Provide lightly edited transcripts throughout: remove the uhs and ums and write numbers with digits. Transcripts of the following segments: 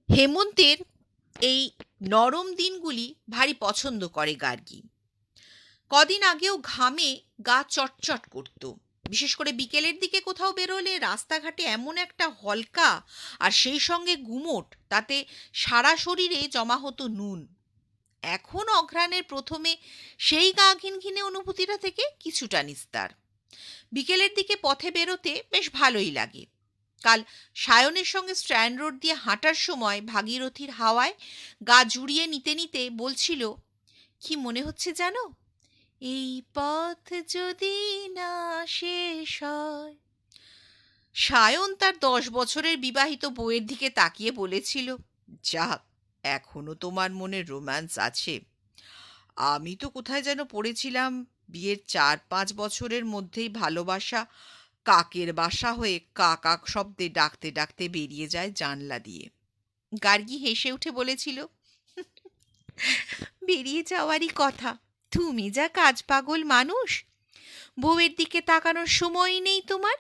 হেমন্তের এই নরম দিনগুলি ভারী পছন্দ করে গার্গী। কদিন আগেও ঘামে গা চটচট করত। বিশেষ করে বিকেলের দিকে কোথাও বেরোলে রাস্তাঘাটে এমন একটা হলকা আর সেই সঙ্গে গুমোট, তাতে সারা শরীরে জমা হতো নুন। এখন অঘ্রাণের প্রথমে সেই গা ঘিনঘিনে অনুভূতিটা থেকে কিছুটা নিস্তার। বিকেলের দিকে পথে বেরোতে বেশ ভালোই লাগে। কাল সায়নের সঙ্গে স্ট্র্যান্ড রোড দিয়ে হাঁটার সময় ভাগীরথীর হাওয়ায় গা জুড়িয়ে নিতে নিতে বলছিল, কি মনে হচ্ছে জানো, এই পথ যদি না শেষ হয়। সায়ন তার 10 বছরের বিবাহিত বউয়ের দিকে তাকিয়ে বলেছিল, যাক, এখনো তোমার মনে রোম্যান্স আছে। আমি তো কোথায় যেন পড়েছিলাম, বিয়ের 4-5 বছরের মধ্যেই ভালোবাসা কাকের বাসা হয়ে কাক কাক শব্দে ডাকতে ডাকতে বেরিয়ে যায় জানলা দিয়ে। গার্গী হেসে উঠে বলেছিল, বেরিয়ে যাওয়ারই কথা। তুমি যা কাজ পাগল মানুষ, বউয়ের দিকে তাকানোর সময়ই নেই তোমার।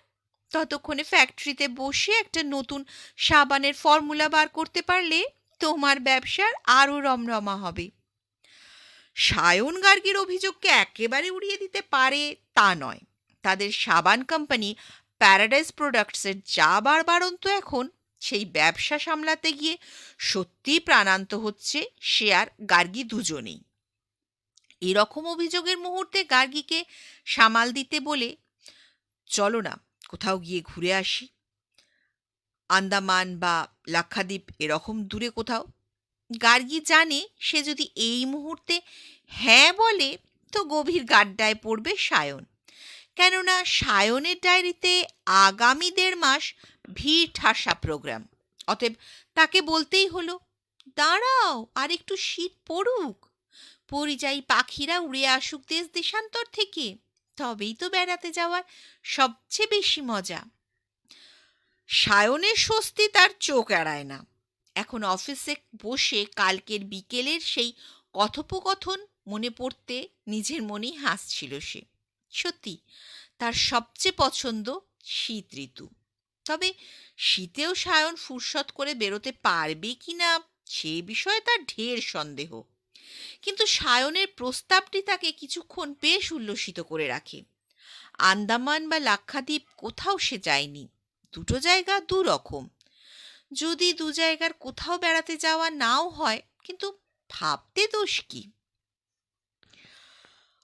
ততক্ষণে ফ্যাক্টরিতে বসে একটা নতুন সাবানের ফর্মুলা বার করতে পারলে তোমার ব্যবসার আরও রমরমা হবে। সায়ন গার্গীর অভিযোগকে একেবারে উড়িয়ে দিতে পারে তা নয়। তাদের সাবান কোম্পানি প্যারাডাইস প্রোডাক্টসের যা বাড়বাড়ন্ত এখন, সেই ব্যবসা সামলাতে গিয়ে সত্যিই প্রাণান্ত হচ্ছে সে আর গার্গী দুজনেই। এরকম অভিযোগের মুহূর্তে গার্গীকে সামাল দিতে বলে, চলো না কোথাও গিয়ে ঘুরে আসি, আন্দামান বা লাক্ষাদ্বীপ এরকম দূরে কোথাও। গার্গী জানে সে যদি এই মুহূর্তে হ্যাঁ বলে তো গভীর গাড্ডায় পড়বে সায়ন। কেননা সায়নের ডায়েরিতে আগামী 1.5 মাস ভিড় ঠাসা প্রোগ্রাম। অতএব তাকে বলতেই হলো, দাঁড়াও আর একটু শীত পড়ুক, পরিযায়ী পাখিরা উড়ে আসুক দেশ দেশান্তর থেকে, তবেই তো বেড়াতে যাওয়ার সবচেয়ে বেশি মজা। সায়নের স্বস্তি তার চোখ এড়ায় না। এখন অফিসে বসে কালকের বিকেলের সেই কথোপকথন মনে পড়তে নিজের মনেই হাসছিল সে। সত্যি তার সবচেয়ে পছন্দ শীত ঋতু। তবে শীতেও সায়ন ফুরসত করে বেরোতে পারবে কিনা সে বিষয়ে তার ঢের সন্দেহ। কিন্তু সায়নের প্রস্তাবটি তাকে কিছুক্ষণ বেশ উল্লসিত করে রাখে। আন্দামান বা লাক্ষাদ্বীপ কোথাও সে যায়নি। দুটো জায়গা দুরকম। যদি দু জায়গার কোথাও বেড়াতে যাওয়া নাও হয়, কিন্তু ভাবতে দোষ কি।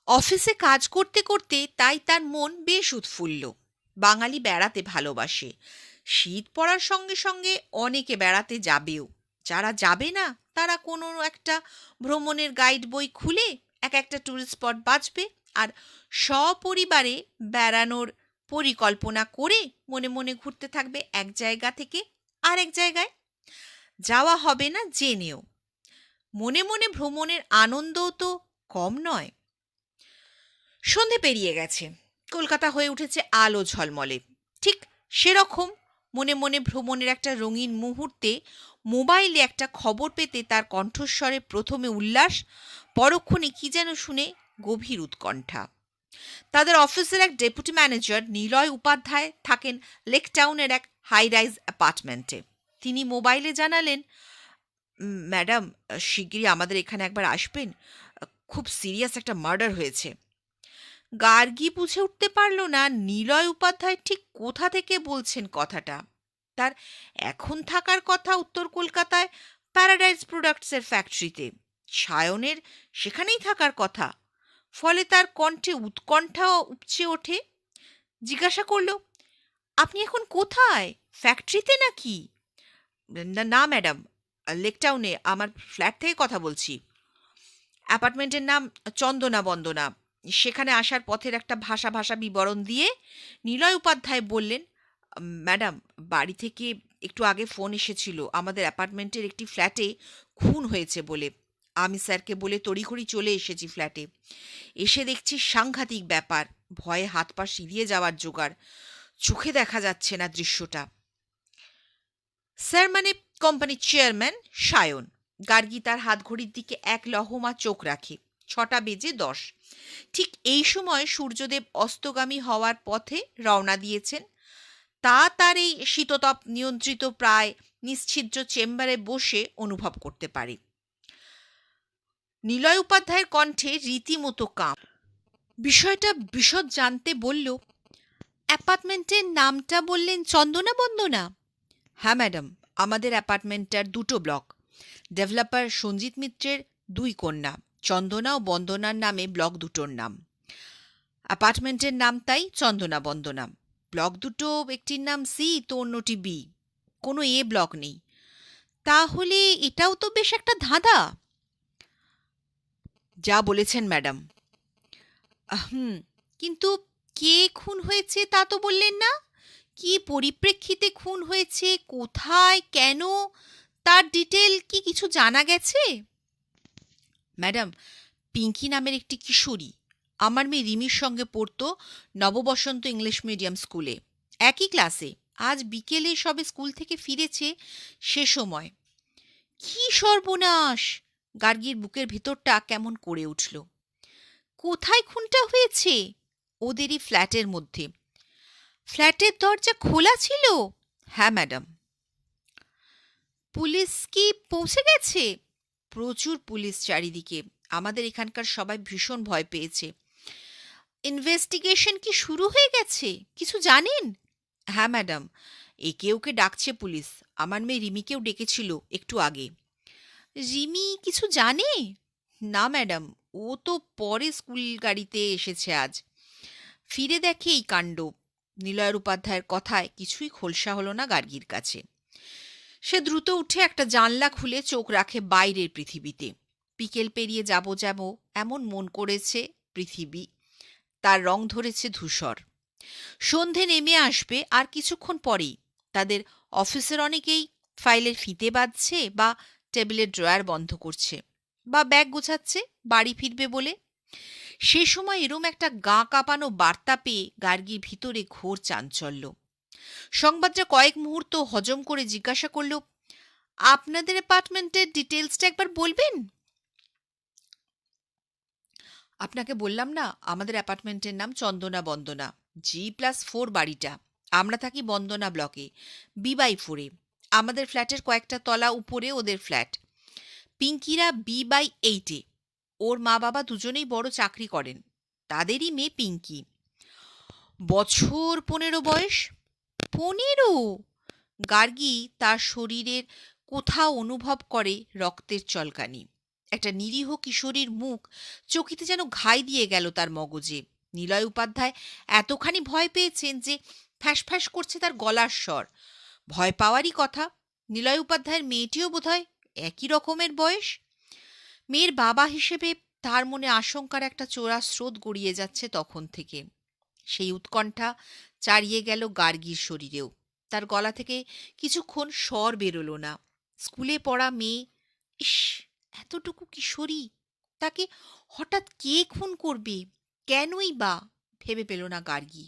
অফিসে কাজ করতে করতে তাই তার মন বেশ উৎফুল্ল। বাঙালি বেড়াতে ভালোবাসে। শীত পড়ার সঙ্গে সঙ্গে অনেকে বেড়াতে যাবেও। যারা যাবে না তারা কোনো একটা ভ্রমণের গাইড বই খুলে এক একটা ট্যুরিস্ট স্পট বাছবে আর সপরিবারে বেড়ানোর পরিকল্পনা করে মনে মনে ঘুরতে থাকবে এক জায়গা থেকে আরেক জায়গায়। যাওয়া হবে না জেনেও মনে মনে ভ্রমণের আনন্দও তো কম নয়। সন্ধে পেরিয়ে গেছে, কলকাতা হয়ে উঠেছে আলো ঝলমলে। ঠিক সেরকম মনে মনে ভ্রমণের একটা রঙিন মুহূর্তে মোবাইলে একটা খবর পেতে তার কণ্ঠস্বরে প্রথমে উল্লাস, পরক্ষণে কি যেন শুনে গভীর উৎকণ্ঠা। তাদের অফিসের এক ডেপুটি ম্যানেজার নিলয় উপাধ্যায় থাকেন লেক টাউনের এক হাই রাইজ অ্যাপার্টমেন্টে। তিনি মোবাইলে জানালেন, ম্যাডাম, শিগগিরই আমাদের এখানে একবার আসবেন, খুব সিরিয়াস একটা মার্ডার হয়েছে। গার্গী বুঝে উঠতে পারল না নিলয় উপাধ্যায় ঠিক কোথা থেকে বলছেন কথাটা। তার এখন থাকার কথা উত্তর কলকাতায় প্যারাডাইস প্রোডাক্টসের ফ্যাক্টরিতে। সায়নের সেখানেই থাকার কথা। ফলে তার কণ্ঠে উৎকণ্ঠা উপচে ওঠে। জিজ্ঞাসা করল, আপনি এখন কোথায়, ফ্যাক্টরিতে নাকি? না না ম্যাডাম, লেকটাউনে আমার ফ্ল্যাট থেকে কথা বলছি। অ্যাপার্টমেন্টের নাম চন্দনা বন্দনা। সেখানে আসার পথের একটা ভাষা ভাষা বিবরণ দিয়ে নিলয় উপাধ্যায় বললেন, ম্যাডাম, বাড়ি থেকে একটু আগে ফোন এসেছিল আমাদের অ্যাপার্টমেন্টের একটি ফ্ল্যাটে খুন হয়েছে বলে। আমি স্যারকে বলে তড়িঘড়ি চলে এসেছি ফ্ল্যাটে। এসে দেখছি সাংঘাতিক ব্যাপার, ভয়ে হাত পা সিঁধিয়ে যাওয়ার জোগাড়। চোখে দেখা যাচ্ছে না দৃশ্যটা। স্যার মানে কোম্পানির চেয়ারম্যান সায়ন। গার্গী তার হাতঘড়ির দিকে এক লহমা চোখ রাখে। 6:10। ঠিক এই সময় সূর্যদেব অস্তগামী হওয়ার পথে রওনা দিয়েছেন। তা তার এই শীততাপ নিয়ন্ত্রিত প্রায় নিশ্ছিদ্র চেম্বারে বসে অনুভব করতে পারে। নিলয় উপাধ্যায়ের কণ্ঠে রীতিমতো কাঁপ। বিষয়টা বিশদ জানতে বলল, অ্যাপার্টমেন্টের নামটা বললেন চন্দনা বন্দনা? হ্যাঁ ম্যাডাম, আমাদের অ্যাপার্টমেন্টটার দুটো ব্লক। ডেভেলপার সঞ্জিত মিত্রের দুই কন্যা, চন্দনা ও বন্দনার নামে ব্লক দুটোর নাম। অ্যাপার্টমেন্টের নাম তাই চন্দনা বন্দনা। ব্লক দুটো, একটির নাম সি তো অন্যটি বি, কোনো এ ব্লক নেই। তাহলে এটাও তো বেশ একটা ধাঁধা। যা বলেছেন ম্যাডাম। হুম, কিন্তু কে খুন হয়েছে তা তো বললেন না। কি পরিপ্রেক্ষিতে খুন হয়েছে, কোথায়, কেন, তার ডিটেল কি কিছু জানা গেছে? ম্যাডাম, পিঙ্কি নামের একটি কিশোরী আমার মেয়ে রিমির সঙ্গে পড়তো নববসন্ত ইংলিশ মিডিয়াম স্কুলে, একই ক্লাসে। আজ বিকেলে সবে স্কুল থেকে ফিরেছে। সে সময় কি সর্বনাশ! গার্গীর বুকের ভেতরটা কেমন করে উঠল। কোথায় খুনটা হয়েছে? ওদেরই ফ্ল্যাটের মধ্যে। ফ্ল্যাটের দরজা খোলা ছিল? হ্যাঁ ম্যাডাম। পুলিশ কি পৌঁছে গেছে? প্রচুর পুলিশ চারিদিকে। আমাদের এখানকার সবাই ভীষণ ভয় পেয়েছে। ইনভেস্টিগেশন কি শুরু হয়ে গেছে? কিছু জানেন? হ্যাঁ ম্যাডাম, একে ওকে ডাকছে পুলিশ। আমার মেয়ে রিমিকেও ডেকেছিল একটু আগে। রিমি কিছু জানে? না ম্যাডাম, ও তো পরে স্কুল গাড়িতে এসেছে আজ। ফিরে দেখে এই কাণ্ড। নিলয়ের উপাধ্যায়ের কথায় কিছুই খোলসা হলো না গার্গীর কাছে। সে দ্রুত উঠে একটা জানলা খুলে চোখ রাখে বাইরের পৃথিবীতে। বিকেল পেরিয়ে যাব এমন মন করেছে পৃথিবী। তার রং ধরেছে ধূসর। সন্ধে নেমে আসবে আর কিছুক্ষণ পরেই। তাদের অফিসের অনেকেই ফাইলের ফিতে বাঁধছে, বা টেবিলের ড্রয়ার বন্ধ করছে, বা ব্যাগ গোছাচ্ছে বাড়ি ফিরবে বলে। সে সময় এরম একটা গা কাঁপানো বার্তা পেয়ে গার্গীর ভিতরে ঘোর চাঞ্চল্য। সংবাদটা কয়েক মুহূর্ত হজম করে জিজ্ঞাসা করল, আপনাদের অ্যাপার্টমেন্টের ডিটেলসটা একবার বলবেন? আপনাকে বললাম না, আমাদের অ্যাপার্টমেন্টের নাম চন্দনা বন্দনা। G+4 বাড়িটা। আমরা থাকি বন্দনা ব্লকে, B/4-এ। আমাদের ফ্ল্যাটের কয়েকটা তলা উপরে ওদের ফ্ল্যাট। পিঙ্কিরা B/8-এ। ওর মা বাবা দুজনেই বড় চাকরি করেন। তাদেরই মেয়ে পিঙ্কি। বছর 15 বয়স। 15? গার্গী তার শরীরের কোথাও অনুভব করে রক্তের চলকানি। একটা নিরীহ কিশোরীর মুখ চকিতে যেন ঘাই দিয়ে গেল তার মগজে। নিলয় উপাধ্যায় এতখানি ভয় পেয়েছেন যে ফ্যাঁস করছে তার গলার স্বর। ভয় পাওয়ারই কথা। নিলয় উপাধ্যায়ের মেয়েটিও বোধহয় একই রকমের বয়স। মেয়ের বাবা হিসেবে তার মনে আশঙ্কার একটা চোরা স্রোত গড়িয়ে যাচ্ছে তখন থেকে। সেই উৎকণ্ঠা চারিয়ে গেল গার্গীর শরীরেও। তার গলা থেকে কিছুক্ষণ স্বর বেরোলো না। স্কুলে পড়া মেয়ে, ইস, এতটুকু কিশোরী, তাকে হঠাৎ কে খুন করবে, কেনই বা? ভেবে পেল না গার্গী।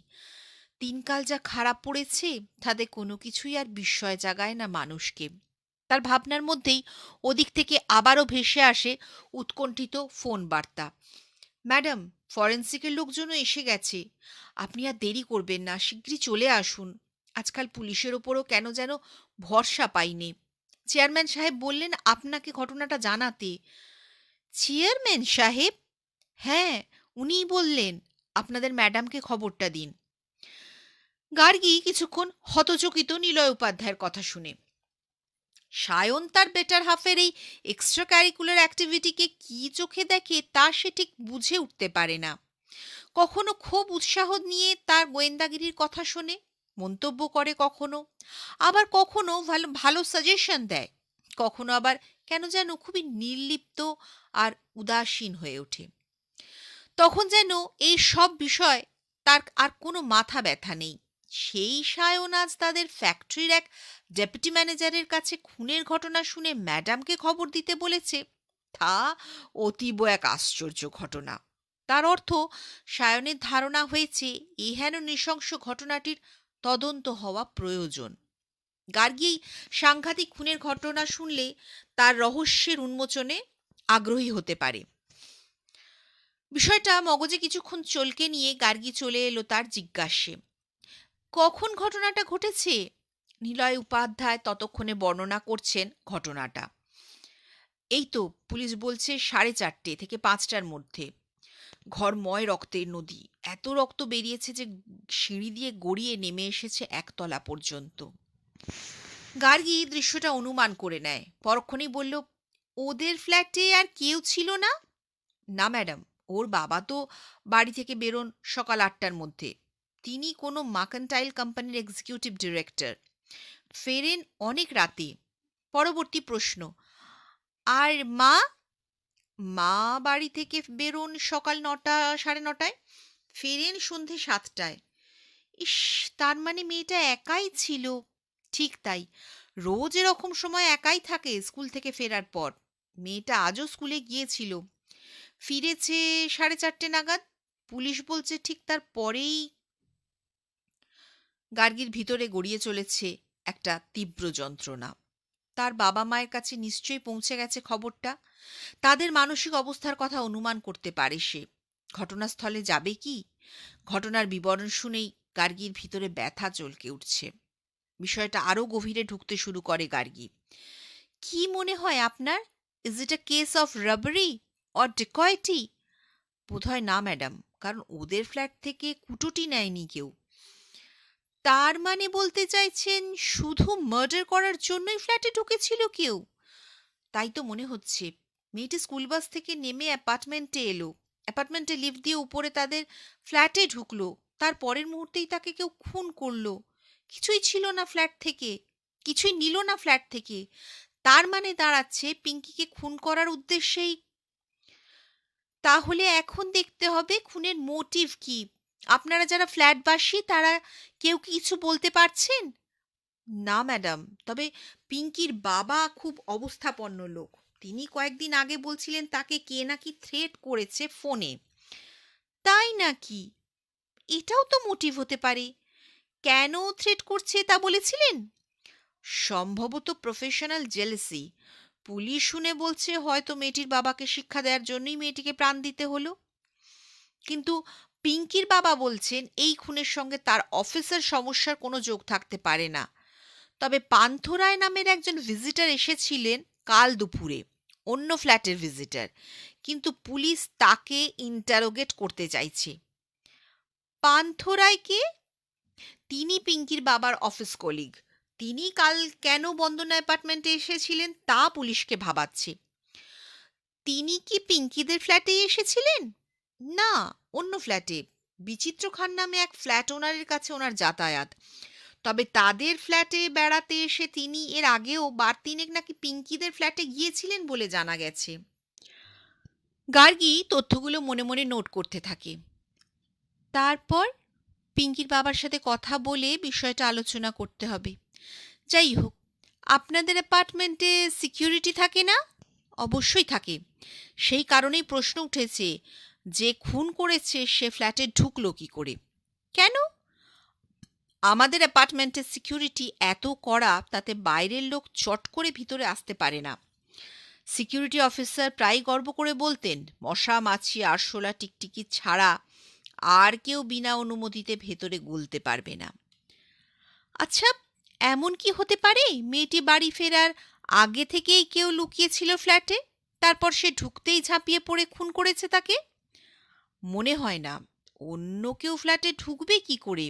দিনকাল যা খারাপ পড়েছে, তাতে কোনো কিছুই আর বিস্ময় জাগায় না মানুষকে। তার ভাবনার মধ্যেই ওদিক থেকে আবারও ভেসে আসে উৎকণ্ঠিত ফোন বার্তা। ম্যাডাম, ফরেন্সিকের লোকজনও এসে গেছে। আপনি আর দেরি করবেন না, শিগগিরই চলে আসুন। আজকাল পুলিশের ওপরও কেন যেন ভরসা পাইনে। চেয়ারম্যান সাহেব বললেন আপনাকে ঘটনাটা জানাতে। চেয়ারম্যান সাহেব? হ্যাঁ, উনিই বললেন আপনাদের ম্যাডামকে খবরটা দিন। গার্গী কিছুক্ষণ হতচকিত নিলয় উপাধ্যায়ের কথা শুনে। সায়ন তার বেটার হাফের এই এক্সট্রা ক্যারিকুলার অ্যাক্টিভিটিকে কি চোখে দেখে তা সে ঠিক বুঝে উঠতে পারে না। কখনো খুব উৎসাহ নিয়ে তার গোয়েন্দাগিরির কথা শোনে, মন্তব্য করে, কখনো আবার কখনো ভালো ভালো সাজেশন দেয়, কখনো আবার কেন যেন খুবই নির্লিপ্ত আর উদাসীন হয়ে ওঠে। তখন যেন এই সব বিষয় তার আর কোনো মাথা ব্যথা নেই। সেই সায়ন আজ তাদের ফ্যাক্টরির এক ডেপুটি ম্যানেজারের কাছে খুনের ঘটনা শুনে ম্যাডামকে খবর দিতে বলেছে, তা অতীব এক আশ্চর্য ঘটনা। তার অর্থ, সায়নের ধারণা হয়েছে এই হেন নৃশংস ঘটনাটির তদন্ত হওয়া প্রয়োজন। গার্গী সাংঘাতিক খুনের ঘটনা শুনলে তার রহস্যের উন্মোচনে আগ্রহী হতে পারে। বিষয়টা মগজে কিছুক্ষণ চলকে নিয়ে গার্গী চলে এলো তার জিজ্ঞাসে। কখন ঘটনাটা ঘটেছে? নিলয় উপাধ্যায় ততক্ষণে বর্ণনা করছেন ঘটনাটা। এই তো পুলিশ বলছে 4:30 থেকে 5টার মধ্যে ঘরময় রক্তের নদী। এত রক্ত বেরিয়েছে যে সিঁড়ি দিয়ে গড়িয়ে নেমে এসেছে একতলা পর্যন্ত। গার্গী দৃশ্যটা অনুমান করে নেয়, পরক্ষণেই বলল, ওদের ফ্ল্যাটে আর কেউ ছিল না? না ম্যাডাম, ওর বাবা তো বাড়ি থেকে বেরোন সকাল 8টার মধ্যে। তিনি কোনো মার্কেন্টাইল কোম্পানির এক্সিকিউটিভ ডিরেক্টর, ফেরেন অনেক রাতে। পরবর্তী প্রশ্ন, আর মা? মা বাড়ি থেকে বেরোন সকাল 9টা 9:30, ফেরেন সন্ধে 7টায়। ইস, তার মানে মেয়েটা একাই ছিল। ঠিক তাই, রোজ এরকম সময় একাই থাকে স্কুল থেকে ফেরার পর। মেয়েটা আজও স্কুলে গিয়েছিল, ফিরেছে 4:30 নাগাদ। পুলিশ বলছে ঠিক তার পরেই। গার্গীর ভিতরে গড়িয়ে চলেছে একটা তীব্র যন্ত্রণা। তার বাবা মায়ের কাছে নিশ্চয়ই পৌঁছে গেছে খবরটা। তাদের মানসিক অবস্থার কথা অনুমান করতে পারে সে। ঘটনাস্থলে যাবে কি? ঘটনার বিবরণ শুনেই গার্গীর ভিতরে ব্যথা চলকে উঠছে। বিষয়টা আরো গভীরে ঢুকতে শুরু করে গার্গী। কি মনে হয় আপনার? Is it a case of robbery or dacoity? বোধহয় না ম্যাডাম, কারণ ওদের ফ্ল্যাট থেকে কুটোটি নেয়নি কেউ। তার মানে বলতে চাইছেন শুধু মার্ডার করার জন্যই ফ্ল্যাটে ঢুকেছিল কেউ? তাই তো মনে হচ্ছে। মেয়েটি স্কুল বাস থেকে নেমে অ্যাপার্টমেন্টে এলো, অ্যাপার্টমেন্টে লিফট দিয়ে উপরে তাদের ফ্ল্যাটে ঢুকলো, তার পরের মুহূর্তেই তাকে কেউ খুন করলো। কিছুই ছিল না ফ্ল্যাট থেকে, কিছুই নিল না ফ্ল্যাট থেকে। তার মানে দাঁড়াচ্ছে পিঙ্কিকে খুন করার উদ্দেশ্যেই। তাহলে এখন দেখতে হবে খুনের মোটিভ কি। আপনারা যারা ফ্ল্যাটবাসী তারা কেউ কি কিছু বলতে পারছেন? না ম্যাডাম, তবে পিঙ্কির বাবা খুব অবস্থাপন্ন লোক। তিনি কয়েকদিন আগে বলছিলেন তাকে কে নাকি থ্রেট করেছে ফোনে। তাই নাকি? এটাও তো মোটিভ হতে পারে। কেন থ্রেট করছে তা বলেছিলেন? সম্ভবত প্রফেশনাল জেলেসি। পুলিশ শুনে বলছে হয়তো মেয়েটির বাবাকে শিক্ষা দেওয়ার জন্যই মেয়েটিকে প্রাণ দিতে হলো। কিন্তু পিঙ্কির বাবা বলছেন এই খুনের সঙ্গে তার অফিসের সমস্যার কোনো যোগ থাকতে পারে না। তবে পান্থরায় নামের একজন ভিজিটার এসেছিলেন কাল দুপুরে, অন্য ফ্ল্যাটের ভিজিটার, কিন্তু পুলিশ তাকে ইন্টারোগেট করতে চাইছে। পান্থরায় কে? তিনি পিঙ্কির বাবার অফিস কলিগ। তিনি কাল কেন বন্দনা অ্যাপার্টমেন্টে এসেছিলেন তা পুলিশকে ভাবাচ্ছে। তিনি কি পিঙ্কিদের ফ্ল্যাটে এসেছিলেন? না, অন্য ফ্ল্যাটে। বিচিত্র খান নামে এক ফ্ল্যাট ওনারের কাছে ওনার যাতায়াত। তবে তাদের ফ্ল্যাটে বেড়াতে এসে তিনি এর আগেও বার তিনেক নাকি পিঙ্কিদের ফ্ল্যাটে গিয়েছিলেন বলে জানা গেছে। গার্গী তথ্যগুলো মনে মনে নোট করতে থাকে। তারপর পিঙ্কির বাবার সাথে কথা বলে বিষয়টা আলোচনা করতে হবে। যাই হোক, আপনাদের অ্যাপার্টমেন্টে সিকিউরিটি থাকে না? অবশ্যই থাকে। সেই কারণেই প্রশ্ন উঠেছে যে খুন করেছে সে ফ্ল্যাটে ঢুকলো কি করে। কেন? আমাদের অ্যাপার্টমেন্টের সিকিউরিটি এত কড়া তাতে বাইরের লোক চট করে ভিতরে আসতে পারে না। সিকিউরিটি অফিসার প্রায় গর্ব করে বলতেন মশা মাছি আরশোলা টিকটিকি ছাড়া আর কেউ বিনা অনুমতিতে ভেতরে গুলতে পারবে না। আচ্ছা, এমন কি হতে পারে মেয়েটি বাড়ি ফেরার আগে থেকেই কেউ লুকিয়েছিল ফ্ল্যাটে, তারপর সে ঢুকতেই ঝাঁপিয়ে পড়ে খুন করেছে তাকে? মনে হয় না। অন্য কেউ ফ্ল্যাটে ঢুকবে কি করে?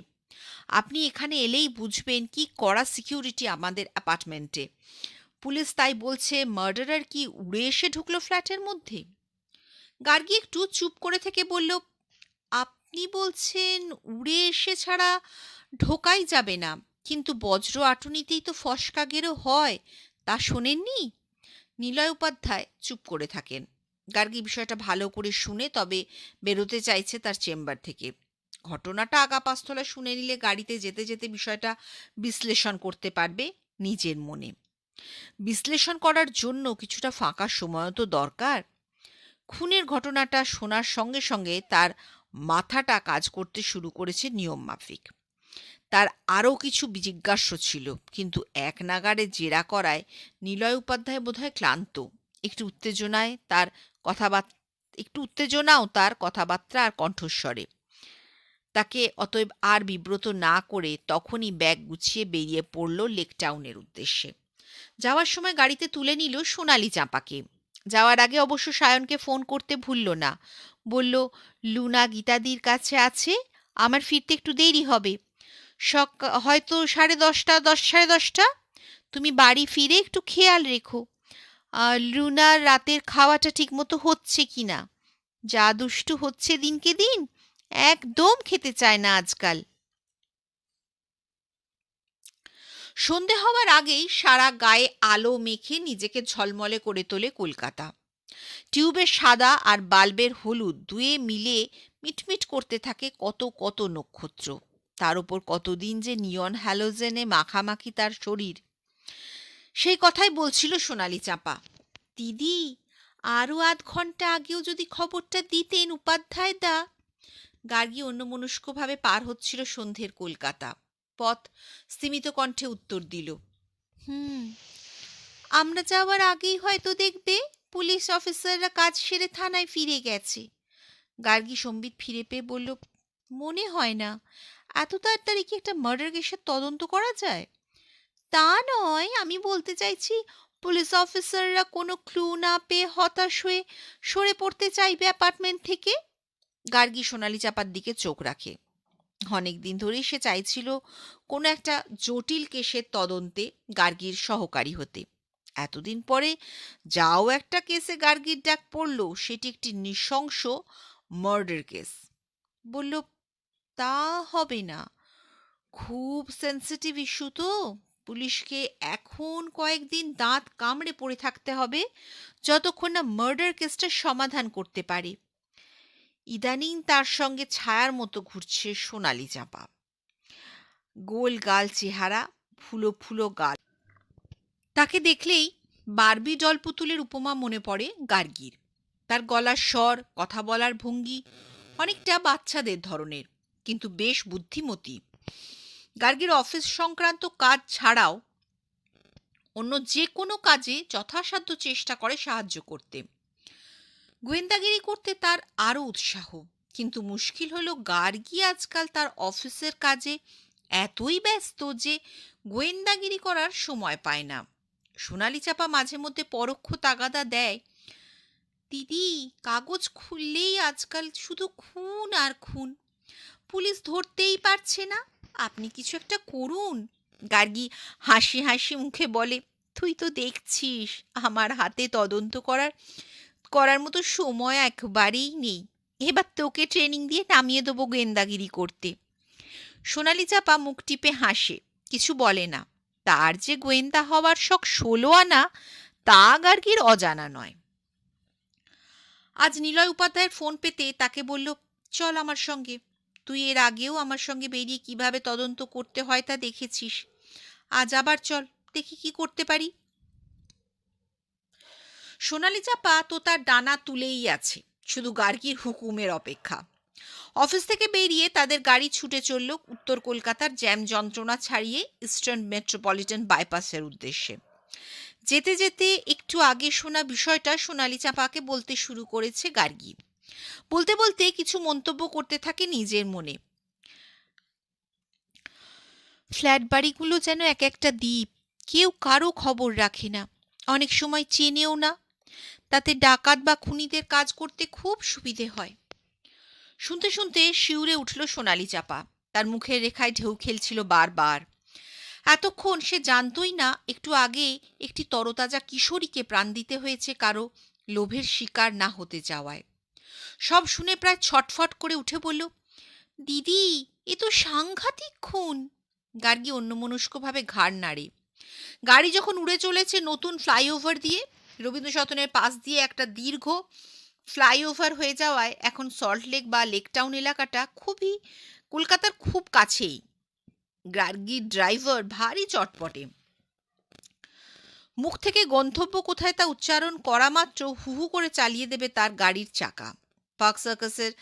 আপনি এখানে এলেই বুঝবেন কি কড়া সিকিউরিটি আমাদের অ্যাপার্টমেন্টে। পুলিশ তাই বলছে মার্ডারার কি উড়ে এসে ঢুকলো ফ্ল্যাটের মধ্যে? গার্গী একটু চুপ করে থেকে বলল, আপনি বলছেন উড়ে এসে ছাড়া ঢোকাই যাবে না, কিন্তু বজ্র আটুনিতেই তো ফসকা গেরো হয়, তা শোনেননি? নিলয় উপাধ্যায় চুপ করে থাকেন। গার্গী বিষয়টা ভালো করে শুনে তবে বেরোতে চাইছে তার চেম্বার থেকে। ঘটনাটা আগাপাস্তলা শুনে নিলে গাড়িতে যেতে যেতে বিষয়টা বিশ্লেষণ করতে পারবে নিজের মনে। বিশ্লেষণ করার জন্য কিছুটা ফাঁকা সময়ও তো দরকার। খুনের ঘটনাটা শোনার সঙ্গে সঙ্গে তার মাথাটা কাজ করতে শুরু করেছে নিয়ম মাফিক। তার আরও কিছু জিজ্ঞাস্য ছিল, কিন্তু এক নাগাড়ে জেরা করায় নিলয় উপাধ্যায় বোধহয় ক্লান্ত। একটু উত্তেজনাও তার কথাবার্তা আর কণ্ঠস্বরে। তাকে অতএব আর বিব্রত না করে তখনই ব্যাগ গুছিয়ে বেরিয়ে পড়ল লেক টাউনের উদ্দেশ্যে। যাওয়ার সময় গাড়িতে তুলে নিল সোনালি চাঁপাকে। যাওয়ার আগে অবশ্য সায়নকে ফোন করতে ভুলল না। বলল, লুনা গীতাদির কাছে আছে, আমার ফিরতে একটু দেরি হবে, হয়তো 10:30, 10, 10:30। তুমি বাড়ি ফিরে একটু খেয়াল রেখো লুনার রাতের খাওয়াটা ঠিকমতো হচ্ছে কিনা। যা দুষ্টু হচ্ছে দিনকে দিন, একদম খেতে চায় না আজকাল। সন্ধে হওয়ার আগেই সারা গায়ে আলো মেখে নিজেকে ঝলমলে করে তোলে কলকাতা। টিউবের সাদা আর বাল্বের হলুদ দুয়ে মিলে মিটমিট করতে থাকে কত কত নক্ষত্র। তার উপর কতদিন যে নিয়ন হ্যালোজেনে মাখামাখি তার শরীর। সেই কথাই বলছিল সোনালি চাঁপা। দিদি, আরো আধ ঘন্টা আগেও যদি খবরটা দিতেন উপাধ্যায় দা। গার্গী অন্যমনস্কভাবে পার হচ্ছিল সন্ধ্যের কলকাতা পথ। স্তিমিত কণ্ঠে উত্তর দিল, আমরা যাওয়ার আগেই হয়তো দেখবে পুলিশ অফিসাররা কাজ সেরে থানায় ফিরে গেছে। গার্গী সম্বিত ফিরে পেয়ে বলল, মনে হয় না। এত তাড়াতাড়ি কি একটা মার্ডার কেসের তদন্ত করা যায়? তা নয়, আমি বলতে চাইছি পুলিশ অফিসাররা কোনো ক্লু না পেয়ে হতাশ হয়ে সরে পড়তে চাইবে অ্যাপার্টমেন্ট থেকে। গার্গী সোনালি চাপার দিকে চোখ রাখে। অনেকদিন ধরেই সে চাইছিল কোনো একটা জটিল কেসের তদন্তে গার্গীর সহকারী হতে। এতদিন পরে যাও একটা কেসে গার্গীর ডাক পড়ল, সেটি একটি নৃশংস মার্ডার কেস। বলল, তা হবে না, খুব সেন্সিটিভ ইস্যু তো। পুলিশকে এখন কয়েকদিন দাঁত কামড়ে পড়ে থাকতে হবে যতক্ষণ না মার্ডার কেসটা সমাধান করতে পারে। ইদানিং তার সঙ্গে ছায়ার মতো ঘুরছে সোনালি চাঁপা। গোল গাল চেহারা, ফুলো ফুলো গাল। তাকে দেখলেই বারবি ডল পুতুলের উপমা মনে পড়ে গার্গীর। তার গলার স্বর, কথা বলার ভঙ্গি অনেকটা বাচ্চাদের ধরনের, কিন্তু বেশ বুদ্ধিমতী। গার্গীর অফিস সংক্রান্ত কাজ ছাড়াও অন্য যে কোনো কাজে যথাসাধ্য চেষ্টা করে সাহায্য করতে। গোয়েন্দাগিরি করতে তার আরও উৎসাহ, কিন্তু মুশকিল হলো গার্গী আজকাল তার অফিসের কাজে এতই ব্যস্ত যে গোয়েন্দাগিরি করার সময় পায় না। সোনালি চাপা মাঝে মধ্যে পরোক্ষ তাগাদা দেয়, দিদি, কাগজ খুললেই আজকাল শুধু খুন আর খুন, পুলিশ ধরতেই পারছে না, আপনি কিছু একটা করুন। গার্গী হাসি হাসি মুখে বলে, তুই তো দেখছিস আমার হাতে তদন্ত করার মতো সময় একবারেই নেই। এবার তোকে ট্রেনিং দিয়ে নামিয়ে দেবো গোয়েন্দাগিরি করতে। সোনালি চাপা মুখ টিপে হাসে, কিছু বলে না। তার যে গোয়েন্দা হওয়ার শখ 16 আনা, তা গার্গীর অজানা নয়। আজ নিলয় উপাধ্যায়ের ফোন পেতে তাকে বলল, চল আমার সঙ্গে। তুই এর আগেও আমার সঙ্গে বেরিয়ে কিভাবে তদন্ত করতে হয় তা দেখেছিস। আজ আবার চল, দেখি কি করতে পারি। সোনালি চাপা তো তার ডানা তুলেই আছে, শুধু গার্গীর হুকুমের অপেক্ষা। অফিস থেকে বেরিয়ে তাদের গাড়ি ছুটে চলল উত্তর কলকাতার জ্যাম যন্ত্রণা ছাড়িয়ে ইস্টার্ন মেট্রোপলিটন বাইপাসের উদ্দেশ্যে। যেতে যেতে একটু আগে শোনা বিষয়টা সোনালি চাপাকে বলতে শুরু করেছে গার্গী। বলতে বলতে কিছু মন্তব্য করতে থাকে নিজের মনে। ফ্ল্যাট বাড়িগুলো যেন এক একটা দ্বীপ, কেউ কারো খবর রাখে না, অনেক সময় চেনেও না। তাতে ডাকাত বা খুনিদের কাজ করতে খুব সুবিধে হয়। শুনতে শুনতে শিউরে উঠল সোনালি চাপা। তার মুখের রেখায় ঢেউ খেলছিল বারবার। এতক্ষণ সে জানতই না একটু আগে একটি তরতাজা কিশোরীকে প্রাণ দিতে হয়েছে কারো লোভের শিকার না হতে যাওয়ায়। সব শুনে প্রায় ছটফট করে উঠে বলল, দিদি, এ তো সাংঘাতিক খুন। গার্গী অন্যমনস্কভাবে ঘাড় নাড়ে। গাড়ি যখন উড়ে চলেছে নতুন ফ্লাইওভার দিয়ে, রবীন্দ্র সদনের পাশ দিয়ে একটা দীর্ঘ ফ্লাইওভার হয়ে যাওয়ায় এখন সল্টলেক বা লেকটাউন এলাকাটা কলকাতার খুব কাছেই। গার্গীর ড্রাইভার ভারী চটপটে। মুখ থেকে গন্তব্য কোথায় তা উচ্চারণ করা মাত্র হু হু করে চালিয়ে দেবে তার গাড়ির চাকা। পার্ক সার্কাসের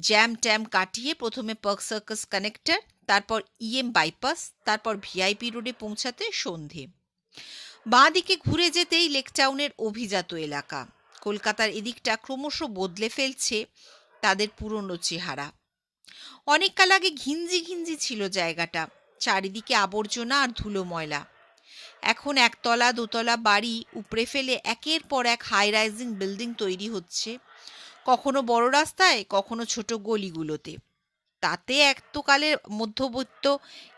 জ্যাম ট্যাম কাটিয়ে প্রথমে পার্ক সার্কাস কানেক্টর, তারপর ইএম বাইপাস, তারপর ভিআইপি রোডে পৌঁছাতে সন্ধে। বাঁ দিকে ঘুরে যেতেই লেকটাউনের অভিজাত এলাকা। কলকাতার এদিকটা ক্রমশ বদলে ফেলছে তাদের পুরনো চেহারা। অনেককাল আগে ঘিঞ্জি ঘিঞ্জি ছিল জায়গাটা, চারিদিকে আবর্জনা আর ধুলো ময়লা। এখন একতলা দোতলা বাড়ি উপড়ে ফেলে একের পর এক হাই রাইজিং বিল্ডিং তৈরি হচ্ছে, কখনো বড় রাস্তায়, কখনো ছোট গলিগুলোতে। তাতে একতকালের মধ্যবিত্ত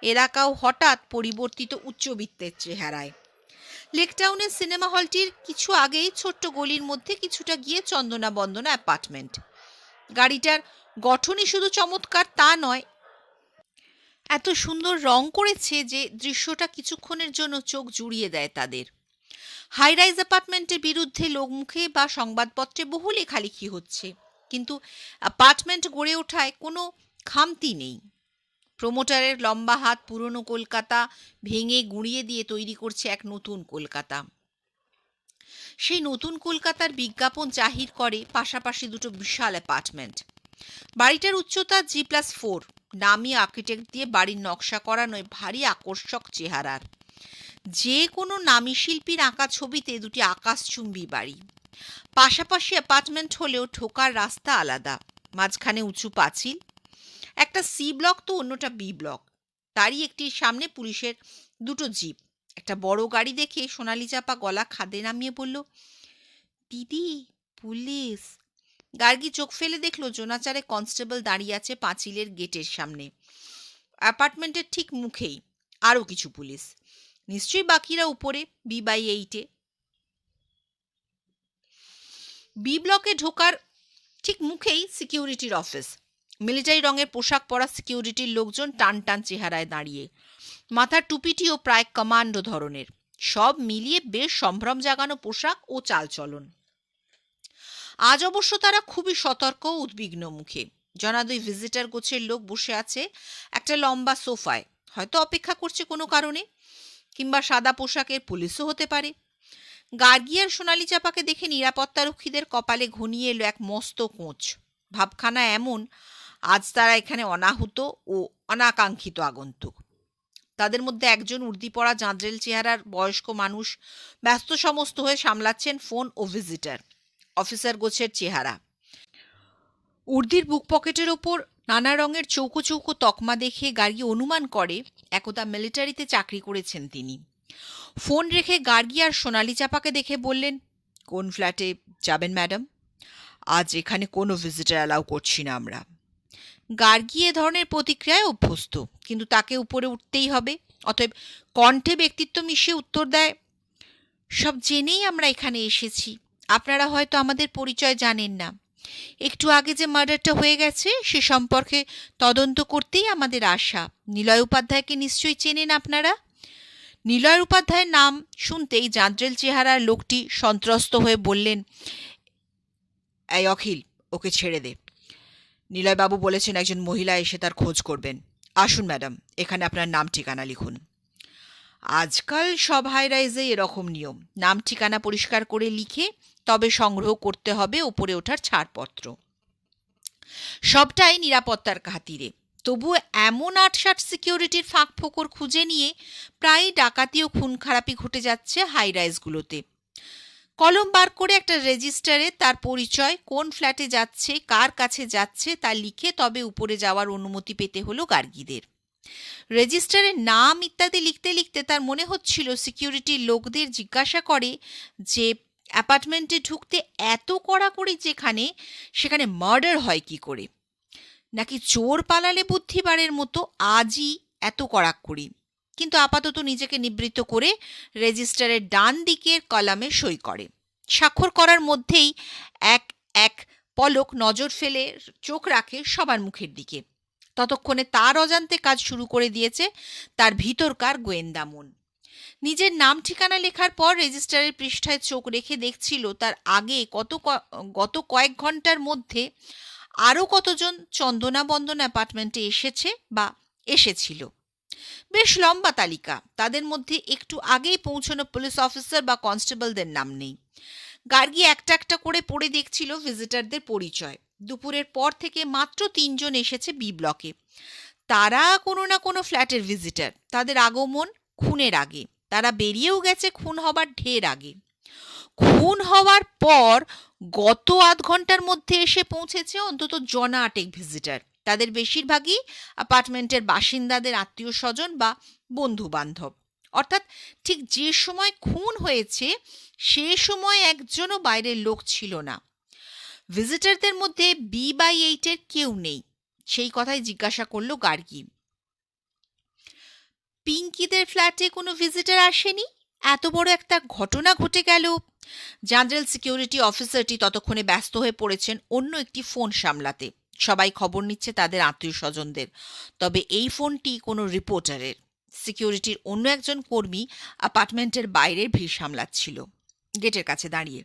এলাকাও হঠাৎ পরিবর্তিত উচ্চবিত্তের চেহারায়। লেকটাউনের সিনেমা হলটির কিছু আগেই ছোট্ট গলির মধ্যে কিছুটা গিয়ে চন্দনা বন্দনা অ্যাপার্টমেন্ট। গাড়িটার গঠনই শুধু চমৎকার তা নয়, এত সুন্দর রং করেছে যে দৃশ্যটা কিছুক্ষণের জন্য চোখ জুড়িয়ে দেয় তাদের। হাই রাইজ অ্যাপার্টমেন্টের বিরুদ্ধে লোকমুখে বা সংবাদপত্রে বহু লেখালেখি হচ্ছে, কিন্তু অ্যাপার্টমেন্ট গড়ে ওঠায় কোনো খামতি নেই। প্রমোটারের লম্বা হাত পুরনো কলকাতা ভেঙে গুঁড়িয়ে দিয়ে তৈরি করছে এক নতুন কলকাতা। সেই নতুন কলকাতার বিজ্ঞাপন জাহির করে পাশাপাশি দুটো বিশাল অ্যাপার্টমেন্ট। বাড়িটার উচ্চতা G+4, নামি আর্কিটেক্ট দিয়ে বাড়ির নকশা করানোয় ভারী আকর্ষক চেহারার। যে কোনো নামী শিল্পীর আঁকা ছবিতে দুটি আকাশচুম্বী বাড়ি। পাশাপাশি অ্যাপার্টমেন্ট হলেও ঢোকার রাস্তা আলাদা, মাঝখানে উঁচু পাঁচিল। একটা সি ব্লক তো অন্যটা বি ব্লক। তারই একটির সামনে পুলিশের দুটো জিপ। একটা বড় গাড়ি দেখে সোনালি চাপা গলা খাদে নামিয়ে বলল, দিদি, পুলিশ। গার্গী চোখ ফেলে দেখলো জোনাচারে কনস্টেবল দাঁড়িয়ে আছে পাঁচিলের গেটের সামনে। অ্যাপার্টমেন্টের ঠিক মুখেই আরও কিছু পুলিশ। নিশ্চয়ই বাকিরা উপরে B/8-এ। বি ব্লকে ঢোকার ঠিক মুখেই সিকিউরিটির অফিস। মিলিটারি রঙের পোশাক পরা সিকিউরিটির লোকজন টান টান চেহারায় দাঁড়িয়ে, মাথার টুপিটিও প্রায় কমান্ডো ধরনের। সব মিলিয়ে বেশ সম্ভ্রম জাগানো পোশাক ও চালচলন। আজ অবশ্য তারা খুবই সতর্ক ও উদ্বিগ্ন মুখে। জনাদুই ভিজিটার গোছের লোক বসে আছে একটা লম্বা সোফায়, হয়তো অপেক্ষা করছে কোনো কারণে, কিংবা সাদা পোশাকের পুলিশও হতে পারে। গার্গী আর সোনালি চাপাকে দেখে নিরাপত্তারক্ষীদের কপালে ঘনিয়ে এলো এক মস্ত কোঁচ। ভাবখানা এমন, আজ তারা এখানে অনাহুত ও অনাকাঙ্ক্ষিত আগন্তুক। তাদের মধ্যে একজন উর্দি পরা জাঁজরেল চেহারার বয়স্ক মানুষ ব্যস্ত সমস্ত হয়ে সামলাচ্ছেন ফোন ও ভিজিটার। অফিসার গোছের চেহারা। উর্দির বুক পকেটের ওপর নানা রঙের চৌকো চৌকো তকমা দেখে গার্গী অনুমান করে একদা মিলিটারিতে চাকরি করেছেন তিনি। ফোন রেখে গার্গী আর সোনালি চাপাকে দেখে বললেন, কোন ফ্ল্যাটে যাবেন ম্যাডাম? আজ এখানে কোনো ভিজিটার অ্যালাউ করছি না আমরা। গার্গী এ ধরনের প্রতিক্রিয়ায় অভ্যস্ত, কিন্তু তাকে উপরে উঠতেই হবে। অতএব কণ্ঠে ব্যক্তিত্ব মিশিয়ে উত্তর দেয়, সব জেনেই আমরা এখানে এসেছি। আপনারা হয়তো আমাদের পরিচয় জানেন না। একটু আগে যে মার্ডারটা হয়ে গেছে সে সম্পর্কে তদন্ত করতেই আমাদের আশা। নিলয় উপাধ্যায়কে নিশ্চয়ই চেনেন আপনারা? নিলয় উপাধ্যায়ের নাম শুনতেই জাঁজরেল চেহারার লোকটি সন্ত্রস্ত হয়ে বললেন, এই অখিল, ওকে ছেড়ে দে। নিলয়বাবু বলেছেন একজন মহিলা এসে তার খোঁজ করবেন। আসুন ম্যাডাম, এখানে আপনার নাম ঠিকানা লিখুন। আজকাল সব হাই রাইজে এরকম নিয়ম, নাম ঠিকানা পরিষ্কার করে লিখে তবে সংগ্রহ করতে হবে ওপরে ওঠার ছাড়পত্র। সবটাই নিরাপত্তার খাতিরে। তবুও এমন ৮-৬০ সিকিউরিটির ফাঁক ফোকর খুঁজে নিয়ে প্রায় ডাকাতি ও খুন খারাপি ঘটে যাচ্ছে হাই রাইজগুলোতে। কলম বার করে একটা রেজিস্টারে তার পরিচয়, কোন ফ্ল্যাটে যাচ্ছে, কার কাছে যাচ্ছে তা লিখে তবে উপরে যাওয়ার অনুমতি পেতে হলো গার্গীদের। রেজিস্টারের নাম ইত্যাদি লিখতে লিখতে তার মনে হচ্ছিল সিকিউরিটির লোকদের জিজ্ঞাসা করে যে অ্যাপার্টমেন্টে ঢুকতে এত কড়াকড়ি যেখানে, সেখানে মার্ডার হয় কি করে, নাকি চোর পালালে বুদ্ধিবারের মতো আজই এত কড়াকড়ি। কিন্তু আপাতত নিজেকে নিবৃত্ত করে রেজিস্টারের ডান দিকের কলামে সই করে। স্বাক্ষর করার মধ্যেই এক এক পলক নজর ফেলে চোখ রাখে সবার মুখের দিকে। ততক্ষণে তার অজান্তে কাজ শুরু করে দিয়েছে তার ভিতরকার গোয়েন্দা মন। নিজের নাম ঠিকানা লেখার পর রেজিস্টারের পৃষ্ঠায় চোখ রেখে দেখছিল তার আগে গত কয়েক ঘন্টার মধ্যে আরও কতজন চন্দনা বন্দনা অ্যাপার্টমেন্টে এসেছে বা এসেছিল। বেশ লম্বা তালিকা। তাদের মধ্যে একটু আগেই পৌঁছানো পুলিশ অফিসার বা কনস্টেবলদের নাম নেই। গার্গী একটা একটা করে পড়ে দেখছিল ভিজিটারদের পরিচয়। দুপুরের পর থেকে মাত্র ৩ জন এসেছে বি ব্লকে। তারা কোনো না কোনো ফ্ল্যাটের ভিজিটার। তাদের আগমন খুনের আগে, তারা বেরিয়েও গেছে খুন হবার ঢের আগে। খুন হওয়ার পর গত আধ ঘন্টার মধ্যে এসে পৌঁছেছে অন্তত জনা ৮ ভিজিটার। তাদের বেশিরভাগই অ্যাপার্টমেন্টের বাসিন্দাদের আত্মীয় স্বজন বা বন্ধু বান্ধব। অর্থাৎ ঠিক যে সময় খুন হয়েছে সে সময় একজনও বাইরের লোক ছিল না। ভিজিটারদের মধ্যে B/8-এর কেউ নেই। সেই কথাই জিজ্ঞাসা করলো গার্গী। পিঙ্কিদের ফ্ল্যাটে কোনো ভিজিটার আসেনি? এত বড় একটা ঘটনা ঘটে গেল। জেনারেল সিকিউরিটি অফিসারটি ততক্ষণে ব্যস্ত হয়ে পড়েছেন অন্য একটি ফোন সামলাতে। সবাই খবর নিচ্ছে তাদের আত্মীয় স্বজনদের। তবে এই ফোনটি কোনো রিপোর্টারের। সিকিউরিটির অন্য একজন কর্মী অ্যাপার্টমেন্টের বাইরের ভিড় সামলাচ্ছিল, গেটের কাছে দাঁড়িয়ে।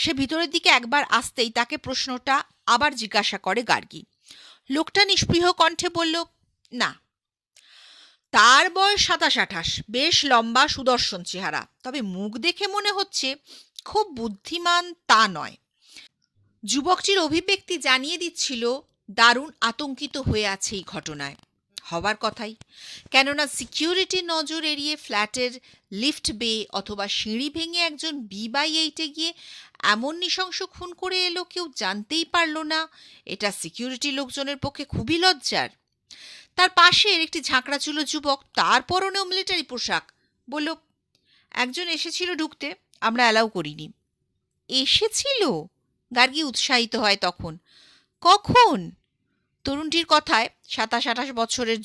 সে ভিতরের দিকে একবার আসতেই তাকে প্রশ্নটা আবার জিজ্ঞাসা করে গার্গী। লোকটা নিষ্পৃহ কণ্ঠে বলল, না। তার বয়স 27-28, বেশ লম্বা, সুদর্শন চেহারা। তবে মুখ দেখে মনে হচ্ছে খুব বুদ্ধিমান তা নয়। যুবকটির অভিব্যক্তি জানিয়ে দিচ্ছিল দারুণ আতঙ্কিত হয়ে আছে এই ঘটনায়। হওয়ার কথাই, কেননা সিকিউরিটি নজর এড়িয়ে ফ্ল্যাটের লিফট বে অথবা সিঁড়ি ভেঙে একজন B/8-এ গিয়ে এমন নৃশংস খুন করে এলো কেউ জানতেই পারল না। এটা সিকিউরিটি লোকজনের পক্ষে খুবই লজ্জার। তার পাশের একটি ঝাঁকড়াচুলো যুবক, তার পরনেও মিলিটারি পোশাক, বলল, একজন এসেছিল ঢুকতে, আমরা অ্যালাউ করিনি। এসেছিল? গার্গী উৎসাহিত হয় তখন। কখন? তরুণটির কথায় 27-28 বছরের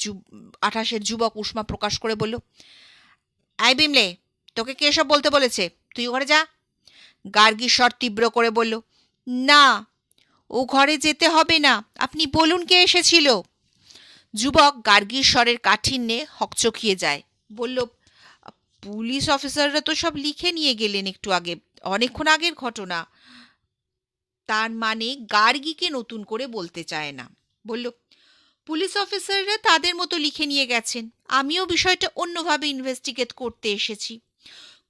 28-এর যুবক উষ্মা প্রকাশ করে বলল, এই বিমলে, তোকে কে এসব বলতে বলেছে? তুই ঘরে যা। গার্গী স্বর তীব্র করে বলল, না, ও ঘরে যেতে হবে না, আপনি বলুন কে এসেছিল। যুবক গার্গীর স্বরের কাঠিন্যে হকচকিয়ে যায়, বলল, পুলিশ অফিসাররা তো সব লিখে নিয়ে গেলেন একটু আগে, অনেকক্ষণ আগের ঘটনা। তার মানে গার্গীকে নতুন করে বলতে চায় না। বলল, পুলিশ অফিসাররা তাদের মতো লিখে নিয়ে গেছেন, আমিও বিষয়টা অন্যভাবে ইনভেস্টিগেট করতে এসেছি।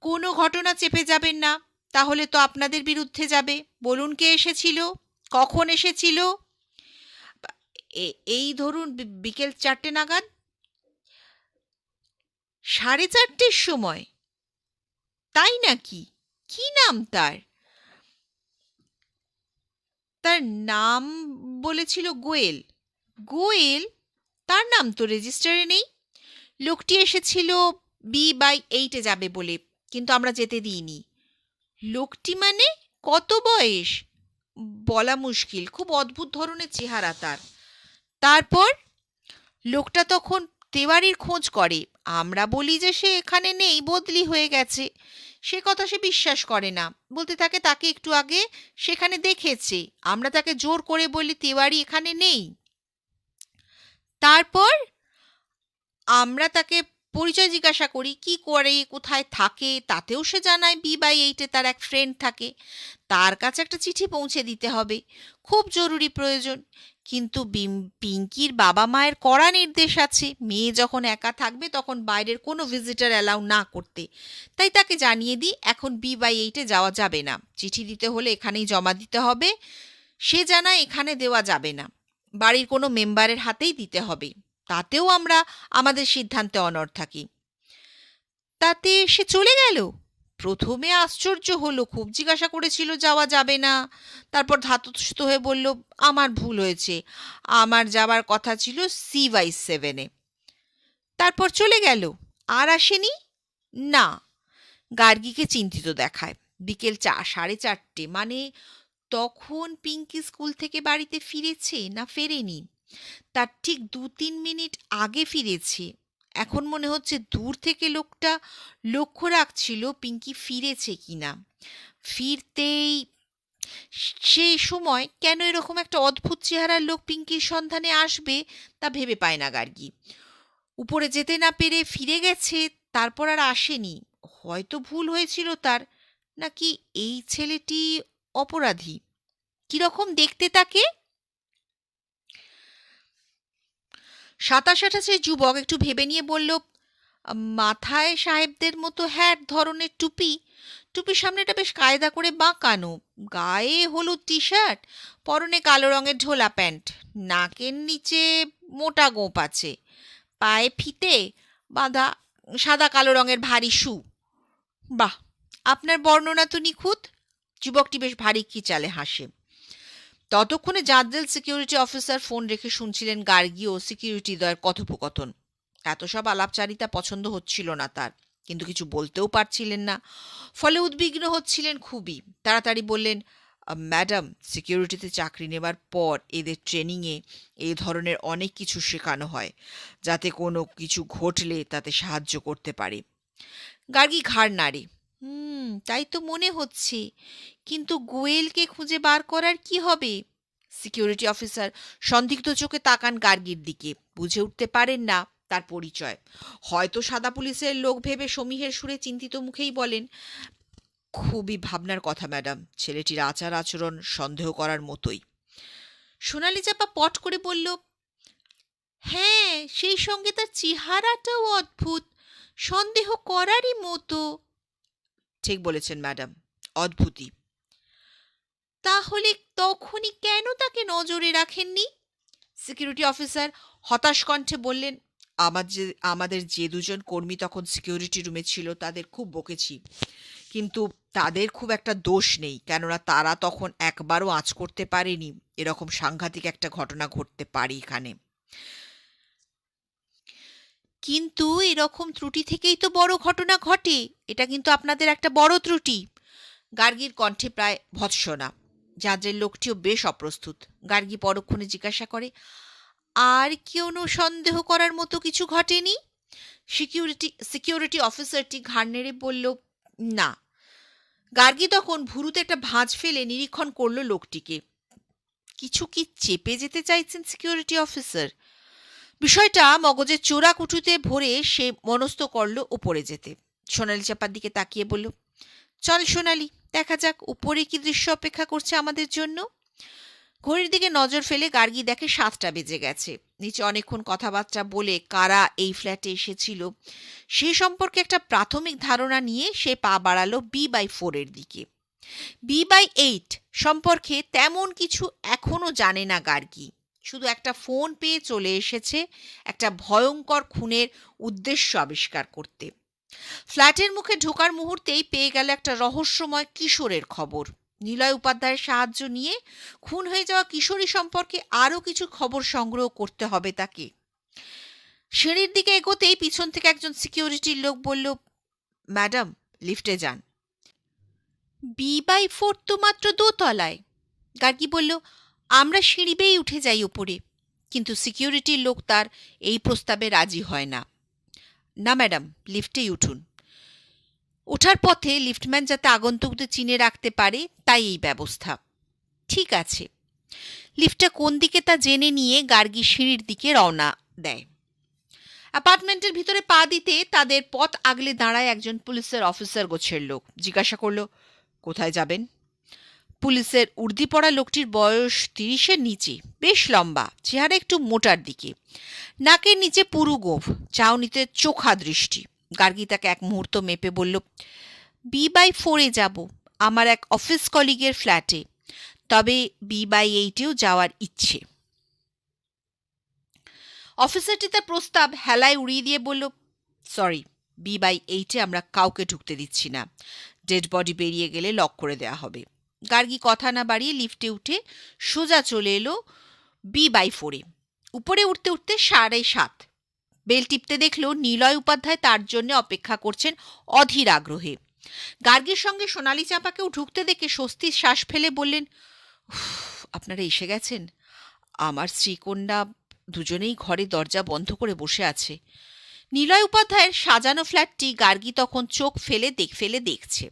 কোনো ঘটনা চেপে যাবেন না, তাহলে তো আপনাদের বিরুদ্ধে যাবে। বলুন কে এসেছিল, কখন এসেছিল? এই ধরুন বিকেল 4টে নাগাদ। 4:30-র সময়? তাই নাকি? কি নাম তার? তার নাম বলেছিল গোয়েল। গোয়েল? তার নাম তো রেজিস্টারে নেই। লোকটি এসেছিল B/8-এ যাবে বলে, কিন্তু আমরা যেতে দিইনি। লোকটি মানে কত বয়স? বলা মুশকিল, খুব অদ্ভুত ধরনের চেহারা তার। তারপর? লোকটা তখন তেওয়ারির খোঁজ করে। আমরা বলি যে সে এখানে নেই, বদলি হয়ে গেছে। সে কথা সে বিশ্বাস করে না, বলতে থাকে তাকে একটু আগে সেখানে দেখেছে। আমরা তাকে জোর করে বলি তেওয়ারি এখানে নেই। তারপর আমরা তাকে পরিচয় জিজ্ঞাসা করি, কি করে, কোথায় থাকে, তাতেও সে জানায় B/8-এ তার এক ফ্রেন্ড থাকে, তার কাছে একটা চিঠি পৌঁছে দিতে হবে, খুব জরুরি প্রয়োজন। কিন্তু পিঙ্কির বাবা মায়ের কড়া নির্দেশ আছে, মেয়ে যখন একা থাকবে তখন বাইরের কোনো ভিজিটার অ্যালাউ না করতে। তাই তাকে জানিয়ে দিই এখন B/8-এ যাওয়া যাবে না, চিঠি দিতে হলে এখানেই জমা দিতে হবে। সে জানায় এখানে দেওয়া যাবে না, বাড়ির কোনো মেম্বারের হাতেই দিতে হবে। তাতেও আমরা আমাদের সিদ্ধান্তে অনড় থাকি। তাতে সে চলে গেল। প্রথমে আশ্চর্য হলো, খুব জিজ্ঞাসা করেছিল যাওয়া যাবে না। তারপর ধাতস্থ হয়ে বলল, আমার ভুল হয়েছে, আমার যাবার কথা ছিল C/7-এ। তারপর চলে গেল, আর আসেনি? না। গার্গীকে চিন্তিত দেখায়। বিকেল 4:30, মানে তখন পিঙ্কি স্কুল থেকে বাড়িতে ফিরেছে না ফেরেনি? তার ঠিক 2-3 মিনিট আগে ফিরেছে। এখন মনে হচ্ছে দূর থেকে লোকটা লক্ষ্য রাখছিল পিঙ্কি ফিরেছে কিনা। ফিরতেই সেই সময় কেন এরকম একটা অদ্ভুত চেহারার লোক পিঙ্কির সন্ধানে আসবে তা ভেবে পায় না গার্গী। উপরে যেতে না পেরে ফিরে গেছে, তারপর আর আসেনি। হয়তো ভুল হয়েছিল তার, নাকি এই ছেলেটি অপরাধী। কিরকম দেখতে তাকে? 27-28-এর যুবক একটু ভেবে নিয়ে বলল, মাথায় সাহেবদের মতো হ্যাট ধরনের টুপি, টুপির সামনেটা বেশ কায়দা করে বাঁকানো, গায়ে হলুদ টি-শার্ট, পরনে কালো রঙের ঢোলা প্যান্ট, নাকের নিচে মোটা গোঁপ আছে, পায়ে ফিতে বাঁধা সাদা কালো রঙের ভারী শু। বাহ, আপনার বর্ণনা তো নিখুঁত। যুবকটি বেশ ভারী খিচালে হাসে। ততক্ষণে জাদ্রেল সিকিউরিটি অফিসার ফোন রেখে শুনছিলেন গার্গী ও সিকিউরিটি দ্বয়ের কথোপকথন। এত সব আলাপচারিতা পছন্দ হচ্ছিল না তার, কিন্তু কিছু বলতেও পারছিলেন না, ফলে উদ্বিগ্ন হচ্ছিলেন খুবই। তাড়াতাড়ি বললেন, ম্যাডাম, সিকিউরিটিতে চাকরি নেবার পর এদের ট্রেনিংয়ে এই ধরনের অনেক কিছু শেখানো হয়, যাতে কোনো কিছু ঘটলে তাতে সাহায্য করতে পারে। গার্গী ঘাড় নাড়ে। তাই তো মনে হচ্ছে, কিন্তু গোয়েলকে খুঁজে বার করার কি হবে? সিকিউরিটি অফিসার সন্দিগ্ধ চোখে তাকান গার্গীর দিকে, বুঝে উঠতে পারেন না তার পরিচয়। হয়তো সাদা পুলিশের লোক ভেবে সমীহের সুরে চিন্তিত মুখেই বলেন, খুবই ভাবনার কথা ম্যাডাম, ছেলেটির আচার আচরণ সন্দেহ করার মতোই। সোনালি চাপা পট করে বলল, হ্যাঁ, সেই সঙ্গে তার চেহারাটাও অদ্ভুত, সন্দেহ করারই মতো। ঠিক বলেছেন ম্যাডাম, অদ্ভুতই। তাহলে তখনই কেন তাকে নজরে রাখেননি? সিকিউরিটি অফিসার হতাশ কণ্ঠে বললেন, আমাদের যে দুজন কর্মী তখন সিকিউরিটি রুমে ছিল তাদের খুব বকেছি, কিন্তু তাদের খুব একটা দোষ নেই, কেননা তারা তখন একবারও আঁচ করতে পারেনি এরকম সাংঘাতিক একটা ঘটনা ঘটতে পারে এখানে। কিন্তু এরকম ত্রুটি থেকেই তো বড় ঘটনা ঘটে, এটা কিন্তু আপনাদের একটা বড় ত্রুটি। গার্গীর কণ্ঠে প্রায় ভৎসনা। জাজের লোকটিও বেশ অপ্রস্তুত। গার্গী পরক্ষণে জিজ্ঞাসা করে, আর কোনো সন্দেহ করার মতো কিছু ঘটেনি? সিকিউরিটি অফিসারটি ঘাড় নেড়ে বলল, না। গার্গী তখন ভুরুতে একটা ভাঁজ ফেলে নিরীক্ষণ করল লোকটিকে। কিছু কি চেপে যেতে চাইছেন সিকিউরিটি অফিসার? বিষয়টা মগজের চোরা কুঠুতে ভরে সে মনস্থ করল উপরে যেতে। সোনালি চাপার দিকে তাকিয়ে বলল, চল সোনালি, দেখা যাক উপরে কি দৃশ্য অপেক্ষা করছে আমাদের জন্য। ঘড়ির দিকে নজর ফেলে গার্গী দেখে 7টা বেজে গেছে। নিচে অনেকক্ষণ কথাবার্তা বলে কারা এই ফ্ল্যাটে এসেছিল সে সম্পর্কে একটা প্রাথমিক ধারণা নিয়ে সে পা বাড়ালো B/4 এর দিকে। B/8 সম্পর্কে তেমন কিছু এখনো জানে না গার্গী, শুধু একটা ফোন পেয়ে চলে এসেছে একটা ভয়ঙ্কর খুনের উদ্দেশ্য আবিষ্কার করতে। ফ্ল্যাটের মুখে ঢোকার মুহূর্তেই পেয়ে গেল একটা রহস্যময় কিশোরের খবর। নিলয় উপাধ্যায়ের সাহায্য নিয়ে খুন হয়ে যাওয়া কিশোরী সম্পর্কে আরও কিছু খবর সংগ্রহ করতে হবে তাকে। সিঁড়ির দিকে এগোতেই পিছন থেকে একজন সিকিউরিটির লোক বলল, ম্যাডাম, লিফটে যান। B/4 তো মাত্র দোতলায়। গার্গী বলল, আমরা সিঁড়ি বেয়ে উঠে যাই উপরে। কিন্তু সিকিউরিটির লোক তার এই প্রস্তাবে রাজি হয় না। না ম্যাডাম, লিফটেই উঠুন। ওঠার পথে লিফটম্যান যাতে আগন্তুকদের চিনে রাখতে পারে তাই এই ব্যবস্থা। ঠিক আছে। লিফটটা কোন দিকে তা জেনে নিয়ে গার্গী সিঁড়ির দিকে রওনা দেয়। অ্যাপার্টমেন্টের ভিতরে পা দিতে তাদের পথ আগলে দাঁড়ায় একজন পুলিশের অফিসার গোছের লোক। জিজ্ঞাসা করল, কোথায় যাবেন? পুলিশের উর্দি পরা লোকটির বয়স 30-এর নিচে, বেশ লম্বা, চেহারা একটু মোটার দিকে, নাকের নিচে পুরু গোঁফ, চাউনিতে চোখা দৃষ্টি। গার্গী তাকে এক মুহূর্ত মেপে বলল, B/4 যাব, আমার এক অফিস কলিগের ফ্ল্যাটে, তবে B/8-এও যাওয়ার ইচ্ছে। অফিসারটি তার প্রস্তাব হেলায় উড়িয়ে দিয়ে বলল, সরি, B/8-এ আমরা কাউকে ঢুকতে দিচ্ছি না, ডেড বডি বেরিয়ে গেলে লক করে দেওয়া হবে। গার্গী কথা না বাড়িয়ে লিফটে উঠে সোজা চলে এলো B/4-এ। উপরে উঠতে উঠতে 7:30। বেল টিপতে দেখল নিলয় উপাধ্যায় তার জন্য অপেক্ষা করছেন অধীর আগ্রহে। গার্গীর সঙ্গে সোনালি চাঁপাকেও ঢুকতে দেখে স্বস্তির শ্বাস ফেলে বললেন, আপনারা এসে গেছেন। আমার স্ত্রীকন্যা দুজনেই ঘরে দরজা বন্ধ করে বসে আছে। নিলয় উপাধ্যায়ের সাজানো ফ্ল্যাটটি গার্গী তখন চোখ ফেলে দেখছে।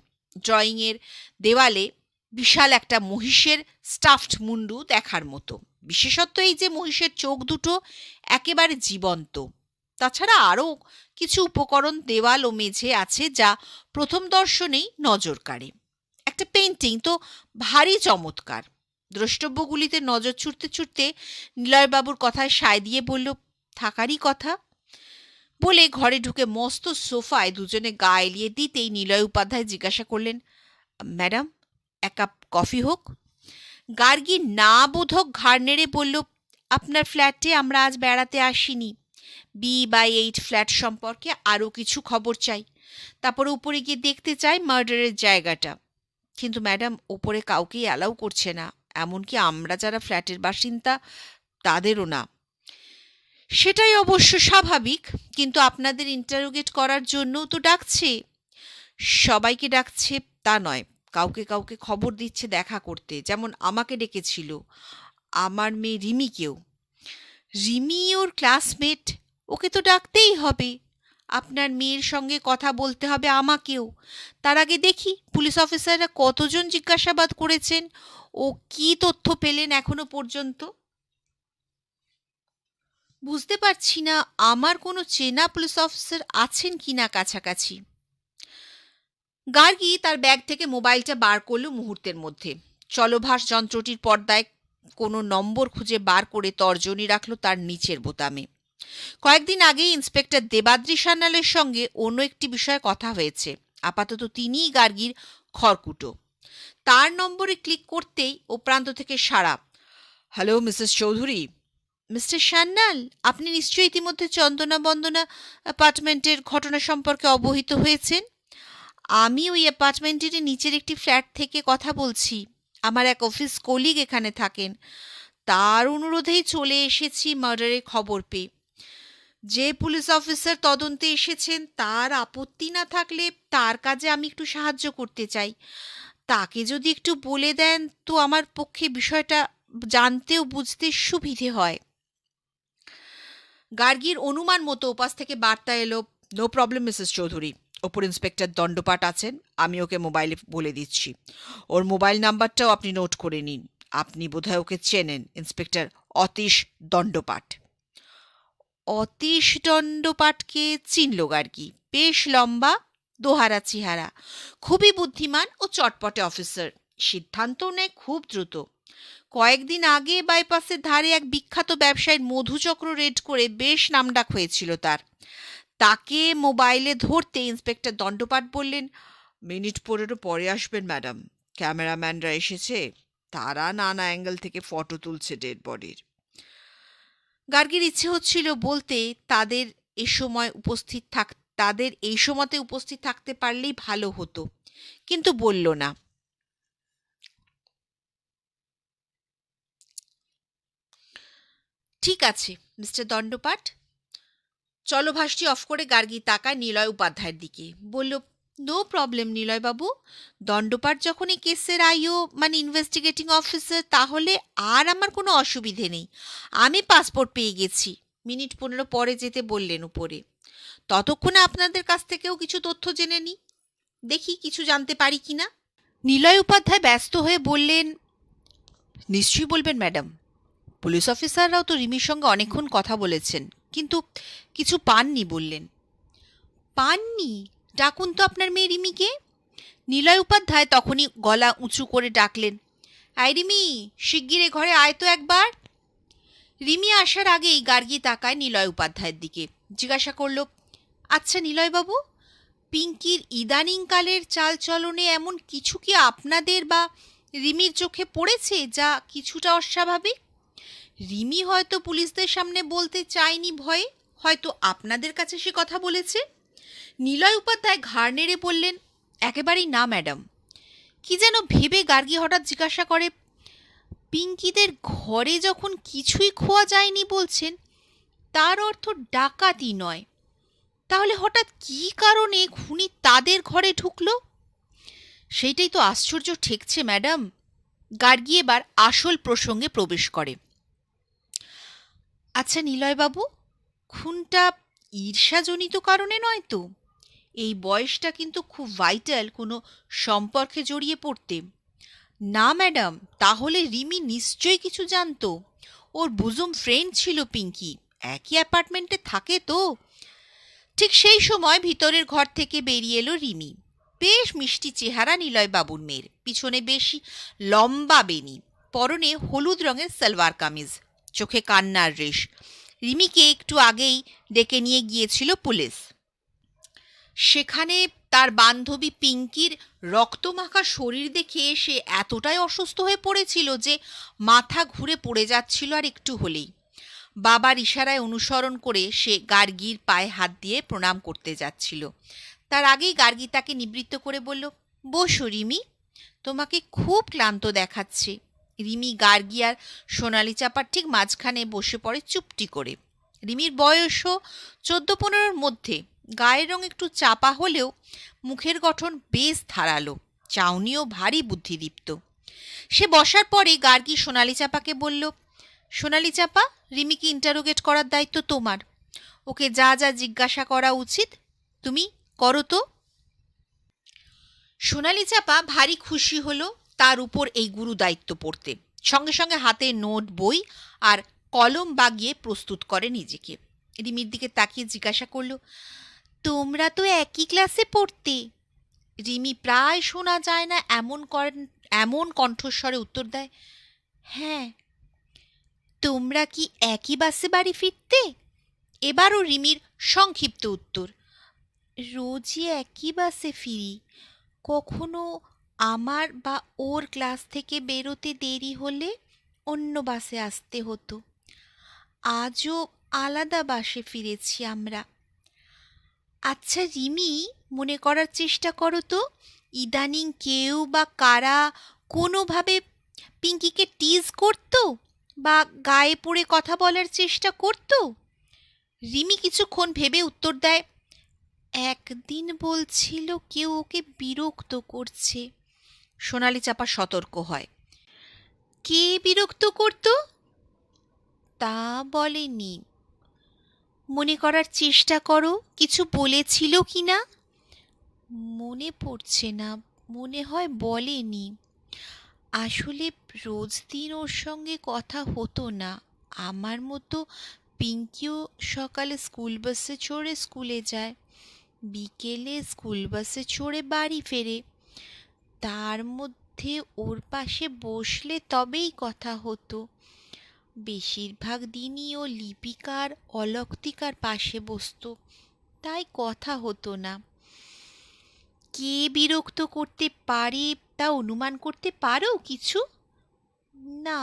ড্রয়িংয়ের দেওয়ালে বিশাল একটা মহিষের স্টাফড মুন্ডু দেখার মতো। বিশেষত এই যে মহিষের চোখ দুটো একেবারে জীবন্ত। তাছাড়া আরও কিছু উপকরণ দেওয়াল ও মেঝে আছে যা প্রথম দর্শনেই নজর কাড়ে। একটা পেন্টিং তো ভারী চমৎকার। দ্রষ্টব্যগুলিতে নজর ছুটতে ছুটতে নিলয়বাবুর কথায় সায় দিয়ে বলল, থাকারই কথা। বলে ঘরে ঢুকে মস্ত সোফায় দুজনে গা এলিয়ে দিতেই নিলয় উপাধ্যায় জিজ্ঞাসা করলেন, ম্যাডাম, এক কাপ কফি হোক? গার্গী না বোধক ঘাড় নেড়ে বলল, আপনার ফ্ল্যাটে আমরা আজ বেড়াতে আসিনি। B/8 ফ্ল্যাট সম্পর্কে আরও কিছু খবর চাই, তারপরে উপরে গিয়ে দেখতে চাই মার্ডারের জায়গাটা। কিন্তু ম্যাডাম, ওপরে কাউকেই অ্যালাউ করছে না, এমনকি আমরা যারা ফ্ল্যাটের বাসিন্দা তাদেরও না। সেটাই অবশ্য স্বাভাবিক, কিন্তু আপনাদের ইন্টারোগেট করার জন্যও তো ডাকছে। সবাইকে ডাকছে তা নয়, কাউকে কাউকে খবর দিচ্ছে দেখা করতে, যেমন আমাকে ডেকেছিল, আমার মেয়ে রিমিকেও। রিমি ওর ক্লাসমেট, ওকে তো ডাকতেই হবে। আপনার মেয়ের সঙ্গে কথা বলতে হবে আমাকেও। তার আগে দেখি পুলিশ অফিসাররা কতজন জিজ্ঞাসাবাদ করেছেন ও কি তথ্য পেলেন এখনো পর্যন্ত। বুঝতে পারছি না আমার কোনো চেনা পুলিশ অফিসার আছেন কিনা কাছাকাছি। গার্গী তার ব্যাগ থেকে মোবাইলটা বার করল মুহূর্তের মধ্যে। চলভাস যন্ত্রটির পর্দায় কোনো নম্বর খুঁজে বার করে তর্জনী রাখল তার নিচের বোতামে। কয়েকদিন আগেই ইন্সপেক্টর দেবাদ্রি সান্যালের সঙ্গে অন্য একটি বিষয়ে কথা হয়েছে। আপাতত তিনিই গার্গীর খড়কুটো। তার নম্বরে ক্লিক করতেই ও প্রান্ত থেকে সাড়া। Hello Mrs Chowdhury. Mister Sanyal, আপনি নিশ্চয়ই ইতিমধ্যে চন্দনা বন্দনা অ্যাপার্টমেন্টের ঘটনা সম্পর্কে অবহিত হয়েছেন। আমি ওই অ্যাপার্টমেন্টের নিচের একটি ফ্ল্যাট থেকে কথা বলছি। আমার এক অফিস কলিগ এখানে থাকেন, তার অনুরোধেই চলে এসেছি মার্ডারের খবর পেয়ে। যে পুলিশ অফিসার তদন্তে এসেছেন তার আপত্তি না থাকলে তার কাজে আমি একটু সাহায্য করতে চাই। তাকে যদি একটু বলে দেন তো আমার পক্ষে বিষয়টা জানতে ও বুঝতে সুবিধে হয়। গার্গীর অনুমান মতো ওপাশ থেকে বার্তা এলো, নো প্রবলেম মিসেস চৌধুরী, ওপর ইন্সপেক্টর দণ্ডপাট আছেন, আমি ওকে মোবাইলে বলে দিচ্ছি। ওর মোবাইল নাম্বারটাও আপনি নোট করে নিন। আপনি বোধহয় ওকে চেনেন, ইন্সপেক্টর অতীশ দণ্ডপাট। অতীশ দণ্ডপাটকে চিনল গার্গী। বেশ লম্বা, দোহারা চেহারা, খুবই বুদ্ধিমান ও চটপটে অফিসার। সিদ্ধান্তও নেয় খুব দ্রুত। কয়েকদিন আগে বাইপাসের ধারে এক বিখ্যাত ব্যবসায়ীর মধুচক্র রেড করে বেশ নামডাক হয়েছিল তার। তাকে মোবাইলে ধরতে ইন্সপেক্টর দণ্ডপাট বললেন, মিনিট 15 পরে আসবেন ম্যাডাম, ক্যামেরাম্যানরা এসেছে, তারা নানা অ্যাঙ্গেল থেকে ফটো তুলছে ডেড বডির। গার্গীর ইচ্ছে হচ্ছিল বলতে তাদের এই সময়তে উপস্থিত থাকতে পারলেই ভালো হতো, কিন্তু বলল না। ঠিক আছে মিস্টার দণ্ডপাট। চলভাসটি অফ করে গার্গী তাকায় নিলয় উপাধ্যায়ের দিকে, বলল, নো প্রবলেম নিলয় বাবু, দণ্ডপাট যখন এই কেসের আইও মানে ইনভেস্টিগেটিং অফিসার, তাহলে আর আমার কোনো অসুবিধে নেই। আমি পাসপোর্ট পেয়ে গেছি। মিনিট 15 পরে যেতে বললেন উপরে। ততক্ষণে আপনাদের কাছ থেকেও কিছু তথ্য জেনে নিই, দেখি কিছু জানতে পারি কিনা। নিলয় উপাধ্যায় ব্যস্ত হয়ে বললেন, নিশ্চয়ই বলবেন ম্যাডাম। পুলিশ অফিসাররাও তো রিমির সঙ্গে অনেকক্ষণ কথা বলেছেন, কিন্তু কিছু পাননি বললেন। পাননি? ডাকুন তো আপনার মেয়ে রিমিকে। নিলয় উপাধ্যায় তখনই গলা উঁচু করে ডাকলেন, আই রিমি, শিগগির এ ঘরে আয় তো একবার। রিমি আসার আগেই গার্গী তাকায় নিলয় উপাধ্যায়ের দিকে, জিজ্ঞাসা করল, আচ্ছা নিলয়বাবু, পিঙ্কির ইদানিংকালের চালচলনে এমন কিছু কি আপনাদের বা রিমির চোখে পড়েছে যা কিছুটা অস্বাভাবিক? রিমি হয়তো পুলিশদের সামনে বলতে চায়নি ভয়ে, হয়তো আপনাদের কাছে সে কথা বলেছে। নিলয় উপাধ্যায় ঘাড় নেড়ে বললেন, একেবারেই না ম্যাডাম। কি যেন ভেবে গার্গী হঠাৎ জিজ্ঞাসা করে, পিঙ্কিদের ঘরে যখন কিছুই খোয়া যায়নি বলছেন, তার অর্থ ডাকাতি নয়। তাহলে হঠাৎ কি কারণে খুনি তাদের ঘরে ঢুকলো? সেইটাই তো আশ্চর্য ঠেকছে ম্যাডাম। গার্গী এবার আসল প্রসঙ্গে প্রবেশ করে। আচ্ছা নিলয়বাবু, খুনটা ঈর্ষাজনিত কারণে নয় তো? এই বয়সটা কিন্তু খুব ভাইটাল কোনো সম্পর্কে জড়িয়ে পড়তে। না ম্যাডাম, তাহলে রিমি নিশ্চয়ই কিছু জানতো। ওর বুজুম ফ্রেন্ড ছিল পিঙ্কি, একই অ্যাপার্টমেন্টে থাকে তো। ঠিক সেই সময় ভিতরের ঘর থেকে বেরিয়ে এলো রিমি। বেশ মিষ্টি চেহারা নিলয়বাবুর মেয়ের, পিছনে বেশি লম্বা বেনি, পরনে হলুদ রঙের সালোয়ার কামিজ, চোখে কান্নার রেশ। রিমিকে একটু আগেই ডেকে নিয়ে গিয়েছিল পুলিশ। সেখানে তার বান্ধবী পিঙ্কির রক্তমাখা শরীর দেখে সে এতটাই অসুস্থ হয়ে পড়েছিল যে মাথা ঘুরে পড়ে যাচ্ছিল আর একটু হলেই। বাবার ইশারায় অনুসরণ করে সে গার্গীর পায়ে হাত দিয়ে প্রণাম করতে যাচ্ছিল। তার আগেই গার্গী তাকে নিবৃত্ত করে বলল, বসো রিমি, তোমাকে খুব ক্লান্ত দেখাচ্ছে। রিমি, গার্গী আর সোনালি চাপার ঠিক মাঝখানে বসে পড়ে চুপটি করে। রিমির বয়সও 14-15-র মধ্যে, গায়ের রং একটু চাপা হলেও মুখের গঠন বেশ ধারালো, চাউনিও ভারী বুদ্ধিদীপ্ত। সে বসার পরে গার্গী সোনালি চাপাকে বলল, সোনালি চাপা, রিমিকে ইন্টারোগেট করার দায়িত্ব তোমার। ওকে যা যা জিজ্ঞাসা করা উচিত তুমি করো তো। সোনালি চাপা ভারী খুশি হলো তার উপর এই গুরু দায়িত্ব পড়তে। সঙ্গে সঙ্গে হাতে নোট, বই আর কলম বাগিয়ে প্রস্তুত করে নিজেকে। রিমির দিকে তাকিয়ে জিজ্ঞাসা করল, তোমরা তো একই ক্লাসে পড়তে? রিমি প্রায় শোনা যায় না এমন কণ্ঠস্বরে উত্তর দেয়, হ্যাঁ। তোমরা কি একই বাসে বাড়ি ফিরতে? এবারও রিমির সংক্ষিপ্ত উত্তর, রোজই একই বাসে ফিরি, কখনো আমার বা ওর ক্লাস থেকে বেরোতে দেরি হলে অন্য বাসে আসতে হতো। আজও আলাদা বাসে ফিরেছি আমরা। আচ্ছা রিমি, মনে করার চেষ্টা করো তো, ইদানিং কেউ বা কারা কোনোভাবে পিঙ্কিকে টিজ করতো বা গায়ে পড়ে কথা বলার চেষ্টা করতো? রিমি কিছুক্ষণ ভেবে উত্তর দেয়, একদিন বলছিল কেউ ওকে বিরক্ত করছে। সোনালি চাপা সতর্ক হয়, কে বিরক্ত করত? তা বলেনি। মনে করার চেষ্টা করো, কিছু বলেছিল কি না? মনে পড়ছে না, মনে হয় বলেনি। আসলে রোজ দিন ওর সঙ্গে কথা হতো না। আমার মতো পিঙ্কিও সকালে স্কুল বাসে চড়ে স্কুলে যায়, বিকেলে স্কুল বাসে চড়ে বাড়ি ফেরে। তার মধ্যে ওর পাশে বসলে তবেই কথা হতো। বেশিরভাগ দিনই ও লিপিকার অলক্তিকার পাশে বসতো, তাই কথা হতো না। কে বিরক্ত করতে পারে তা অনুমান করতে পারো কিছু? না।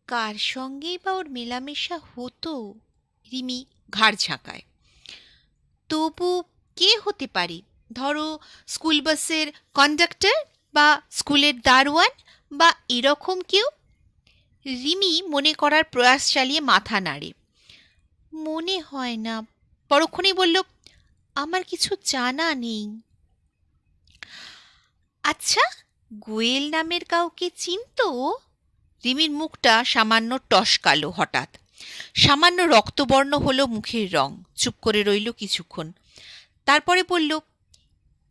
কার সঙ্গেই বা ওর মেলামেশা হতো? রিমি ঘাড় ঝাঁকায়। তবু কে হতে পারে? ধরো স্কুল বাসের কন্ডাক্টর বা স্কুলের দারোয়ান বা এরকম কেউ। রিমি মনে করার প্রয়াস চালিয়ে মাথা নাড়ে, মনে হয় না। পরক্ষণেই বলল, আমার কিছু জানা নেই। আচ্ছা, গোয়েল নামের কাউকে চিনতো? রিমির মুখটা সামান্য টসকালো, হঠাৎ সামান্য রক্তবর্ণ হলো মুখের রং। চুপ করে রইল কিছুক্ষণ, তারপরে বলল,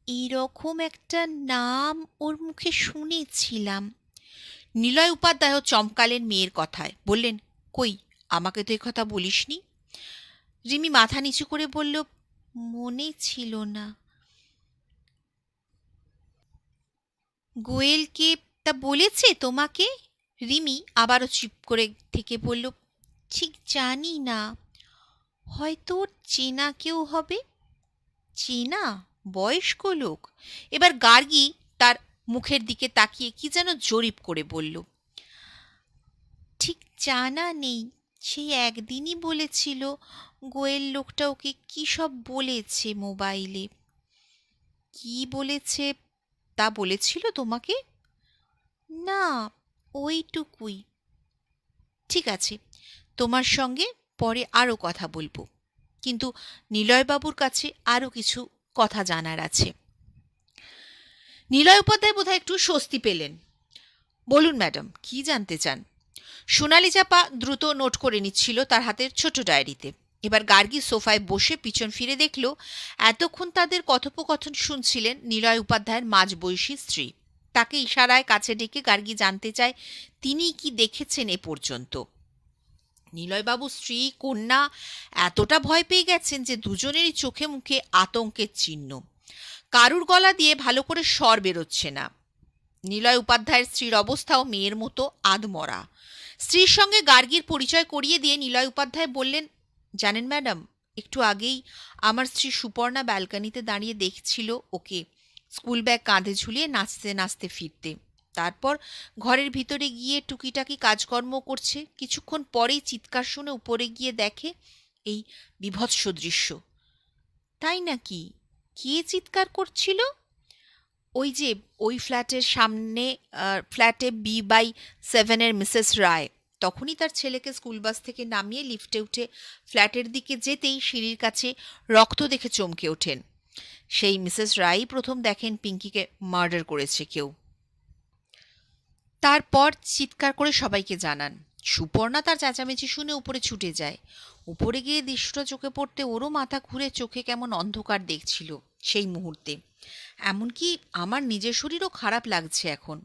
এরকম একটা নাম ওর মুখে শুনেছিলাম। নিলয় উপাধ্যায় চমকালেন মেয়ের কথায়, বললেন, কই, আমাকে তো এ কথা বলিসনি। রিমি মাথা নিচু করে বলল, মনে ছিল না। গোয়েলকে তা বলেছে তোমাকে? রিমি আবারও চুপ করে থেকে বলল, ঠিক জানি না, হয়তো ওর চেনা কেউ হবে। চেনা? বয়স্ক লোক? এবার গার্গী তার মুখের দিকে তাকিয়ে কি যেন জরিপ করে বলল, ঠিক জানা নেই। সেই একদিনই বলেছিল গোয়েল লোকটা ওকে কী সব বলেছে মোবাইলে। কি বলেছে তা বলেছিল তোমাকে? না, ওইটুকুই। ঠিক আছে, তোমার সঙ্গে পরে আরও কথা বলবো, কিন্তু নিলয়বাবুর কাছে আরও কিছু কথা জানার আছে। নিলয় উপাধ্যায় বোধহয় একটু স্বস্তি পেলেন। বলুন ম্যাডাম, কি জানতে চান? সোনালি চাপা দ্রুত নোট করে নিচ্ছিল তার হাতের ছোট ডায়েরিতে। এবার গার্গী সোফায় বসে পিছন ফিরে দেখল, এতক্ষণ তাদের কথোপকথন শুনছিলেন নিলয় উপাধ্যায়ের মাঝবয়সী স্ত্রী। তাকে ইশারায় কাছে ডেকে গার্গী জানতে চায় তিনি কি দেখেছেন এ পর্যন্ত। নিলয়বাবু স্ত্রী কন্যা এতটা ভয় পেয়ে গেছেন যে দুজনেরই চোখে মুখে আতঙ্কের চিহ্ন। কারুর গলা দিয়ে ভালো করে স্বর বেরোচ্ছে না। নিলয় উপাধ্যায়ের স্ত্রীর অবস্থাও মেয়ের মতো আধমরা। স্ত্রীর সঙ্গে গার্গীর পরিচয় করিয়ে দিয়ে নিলয় উপাধ্যায় বললেন, জানেন ম্যাডাম, একটু আগেই আমার স্ত্রী সুপর্ণা ব্যালকনিতে দাঁড়িয়ে দেখছিল ওকে স্কুল ব্যাগ কাঁধে ঝুলিয়ে নাচতে নাচতে ফিরতে। তারপর ঘরের ভিতরে গিয়ে টুকিটাকি কাজকর্ম করছে। কিছুক্ষণ পরেই চিৎকার শুনে উপরে গিয়ে দেখে এই বীভৎস দৃশ্য। তাই নাকি? কে চিৎকার করছিল? ওই যে ওই ফ্ল্যাটের সামনে, ফ্ল্যাটে B/7 মিসেস রায় তখনই তার ছেলেকে স্কুল বাস থেকে নামিয়ে লিফটে উঠে ফ্ল্যাটের দিকে যেতেই সিঁড়ির কাছে রক্ত দেখে চমকে ওঠেন। সেই মিসেস রায়ই প্রথম দেখেন পিঙ্কিকে মার্ডার করেছে কেউ। তারপর চিৎকার করে সবাইকে জানান। সুপর্ণা তার চেঁচামেচি শুনে উপরে ছুটে যায়। উপরে গিয়ে দৃশ্যটা চোখে পড়তে ওরও মাথা ঘুরে চোখে কেমন অন্ধকার দেখছিল সেই মুহূর্তে। এমনকি আমার নিজের শরীরও খারাপ লাগছে এখন।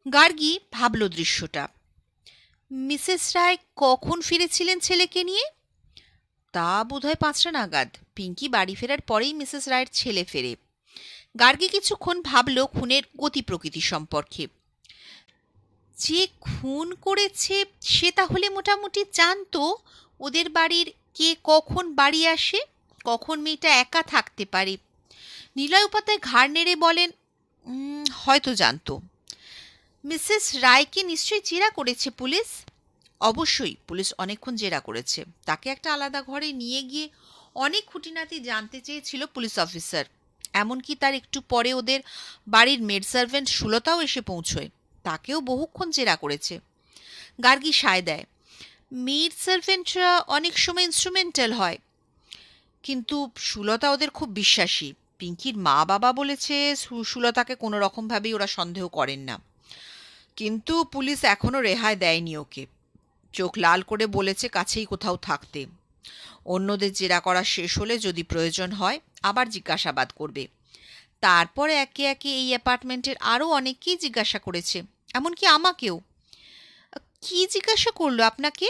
গার্গী ভাবল দৃশ্যটা। মিসেস রায় কখন ফিরেছিলেন ছেলেকে নিয়ে? তা বোধহয় 5টা নাগাদ। পিঙ্কি বাড়ি ফেরার পরেই মিসেস রায়ের ছেলে ফেরে। গার্গী কিছুক্ষণ ভাবল খুনের গতি প্রকৃতি সম্পর্কে। যে খুন করেছে সে তাহলে মোটামুটি জানতো ওদের বাড়ির কে কখন বাড়ি আসে, কখন মেয়েটা একা থাকতে পারে। নিলয় উপাধ্যায় ঘাড় নেড়ে বলেন, হয়তো জানতো। মিসেস রায়কে নিশ্চয়ই জেরা করেছে পুলিশ। অবশ্যই পুলিশ অনেকক্ষণ জেরা করেছে। তাকে একটা আলাদা ঘরে নিয়ে গিয়ে অনেক খুঁটিনাটি জানতে চেয়েছিল পুলিশ অফিসার। এমনকি তার একটু পরে ওদের বাড়ির মেড সার্ভেন্ট সুলতাও এসে পৌঁছয়। তাকেও বহুক্ষণ জেরা করেছে। গার্গী সায় দেয়, মেড সার্ভেন্টরা অনেক সময় ইনস্ট্রুমেন্টাল হয়, কিন্তু সুলতা ওদের খুব বিশ্বাসী। পিঙ্কির মা বাবা বলেছে সুলতাকে কোনো রকমভাবেই ওরা সন্দেহ করেন না। কিন্তু পুলিশ এখনও রেহাই দেয়নি ওকে। চোখ লাল করে বলেছে কাছেই কোথাও থাকতে। অন্যদের জেরা করা শেষ হলে যদি প্রয়োজন হয় আবার জিজ্ঞাসাবাদ করবে। তারপর একে একে এই অ্যাপার্টমেন্টের আরও অনেককেই জিজ্ঞাসা করেছে, এমনকি আমাকেও। কি জিজ্ঞাসা করলো আপনাকে?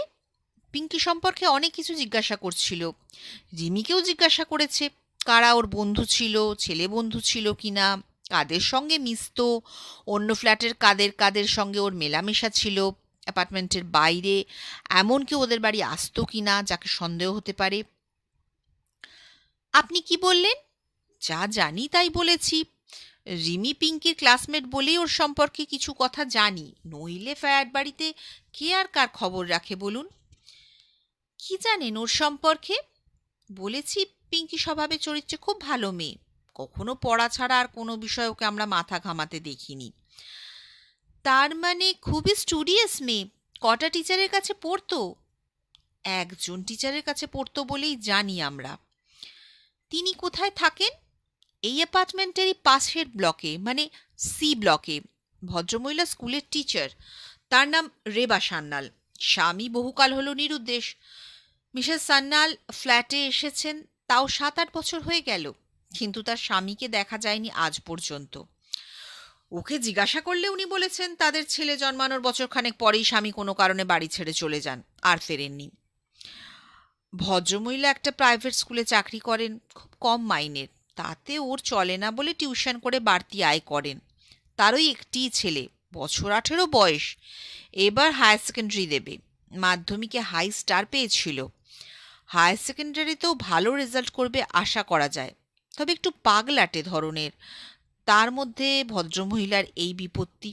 পিঙ্কি সম্পর্কে অনেক কিছু জিজ্ঞাসা করছিল। রিমিকেও জিজ্ঞাসা করেছে কারা ওর বন্ধু ছিল, ছেলে বন্ধু ছিল কিনা, কাদের সঙ্গে মিশত, অন্য ফ্ল্যাটের কাদের কাদের সঙ্গে ওর মেলামেশা ছিল অ্যাপার্টমেন্টের বাইরে, এমনকি ওদের বাড়ি আসতো কিনা যাকে সন্দেহ হতে পারে। আপনি কি বললেন? যা জানি তাই বলেছি। রিমি পিঙ্কির ক্লাসমেট বলেই ওর সম্পর্কে কিছু কথা জানি, নইলে ফ্ল্যাট বাড়িতে কে আর কার খবর রাখে বলুন? কি জানেন ওর সম্পর্কে? বলেছি পিঙ্কি স্বভাবে চরিত্রে খুব ভালো মেয়ে। কখনো পড়া ছাড়া আর কোনো বিষয়ে ওকে আমরা মাথা ঘামাতে দেখিনি। তার মানে খুবই স্টুডিয়াস মেয়ে। কটা টিচারের কাছে পড়তো? একজন টিচারের কাছে পড়তো বলেই জানি আমরা। তিনি কোথায় থাকেন? এই অ্যাপার্টমেন্টেরই পাশের ব্লকে, মানে সি ব্লকে। ভদ্রমহিলা স্কুলের টিচার। তার নাম রেবা সান্যাল। স্বামী বহুকাল হলো নিরুদ্দেশ। মিসেস সান্যাল ফ্ল্যাটে এসেছেন তাও 7-8 বছর হয়ে গেল, কিন্তু তার স্বামীকে দেখা যায়নি আজ পর্যন্ত। ওকে জিজ্ঞাসা করলে উনি বলেছেন তাদের ছেলে জন্মানোর বছরখানেক পরেই স্বামী কোনো কারণে বাড়ি ছেড়ে চলে যান, আর ফেরেননি। ভদ্রমহিলা একটা প্রাইভেট স্কুলে চাকরি করেন, খুব কম মাইনের। তাতে ওর চলে না বলে টিউশন করে বাড়তি আয় করেন। তারই একটিই ছেলে, বছর 18 বয়স, এবার হায়ার সেকেন্ডারি দেবে। মাধ্যমিকে হাই স্টার পেয়েছিল। হায়ার সেকেন্ডারিতেও ভালো রেজাল্ট করবে আশা করা যায়, তবে একটু পাগলাটে ধরনের। তার মধ্যে ভদ্রমহিলার এই বিপত্তি।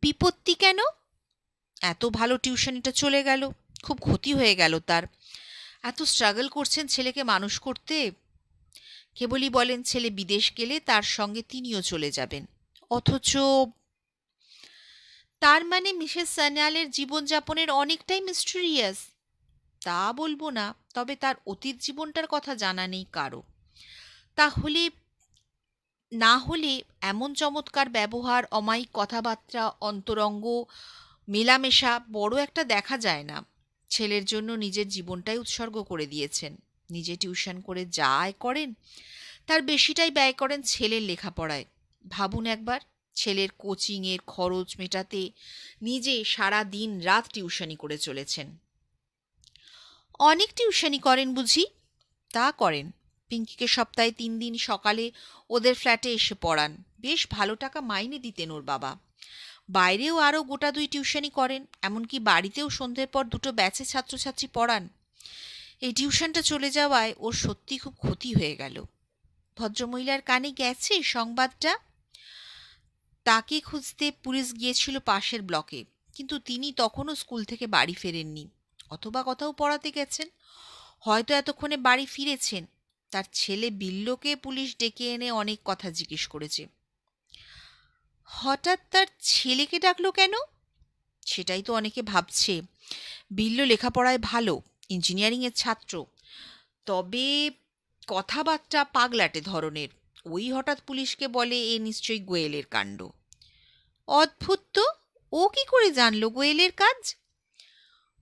বিপত্তি কেন? এত ভালো টিউশনিটা চলে গেল, খুব ক্ষতি হয়ে গেল তার। এত স্ট্রাগল করছেন ছেলেকে মানুষ করতে। কেবলই বলেন ছেলে বিদেশ গেলে তার সঙ্গে তিনিও চলে যাবেন, অথচ। তার মানে মিসেস সান্যালের জীবনযাপনের অনেকটাই মিস্টেরিয়াস। তা বলবো না, তবে তার অতীত জীবনটার কথা জানা নেই কারো। তাহলে না হলে এমন চমৎকার ব্যবহার, অমায়িক কথাবার্তা, অন্তরঙ্গ মেলামেশা বড় একটা দেখা যায় না। ছেলের জন্য নিজের জীবনটাই উৎসর্গ করে দিয়েছেন। নিজে টিউশন করে যা আয় করেন তার বেশিটাই ব্যয় করেন ছেলের লেখাপড়ায়। ভাবুন একবার, ছেলের কোচিংয়ের খরচ মেটাতে নিজে সারা দিন রাত টিউশনি করে চলেছেন। অনেক টিউশনি করেন বুঝি? তা করেন। পিঙ্কিকে সপ্তাহে 3 দিন সকালে ওদের ফ্ল্যাটে এসে পড়ান। বেশ ভালো টাকা মাইনে দিতেন ওর বাবা। বাইরেও আরও গোটা 2 টিউশনি করেন, এমনকি বাড়িতেও সন্ধ্যের পর 2টো ব্যাচে ছাত্রছাত্রী পড়ান। এই টিউশনটা চলে যাওয়ায় ওর সত্যি খুব ক্ষতি হয়ে গেল। ভদ্রমহিলার কানে গেছে সংবাদটা? তাকে খুঁজতে পুলিশ গিয়েছিল পাশের ব্লকে, কিন্তু তিনি তখনও স্কুল থেকে বাড়ি ফেরেননি, অথবা কোথাও পড়াতে গেছেন। হয়তো এতক্ষণে বাড়ি ফিরেছেন। তার ছেলে বিল্লকে পুলিশ ডেকে এনে অনেক কথা জিজ্ঞেস করেছে। হঠাৎ তার ছেলেকে ডাকলো কেন? সেটাই তো অনেকে ভাবছে। বিল্ল লেখাপড়ায় ভালো, ইঞ্জিনিয়ারিংয়ের ছাত্র, তবে কথাবার্তা পাগলাটে ধরনের। ওই হঠাৎ পুলিশকে বলে এ নিশ্চয়ই গোয়েলের কাণ্ড। অদ্ভুত তো, ও কি করে জানলো গোয়েলের কাজ?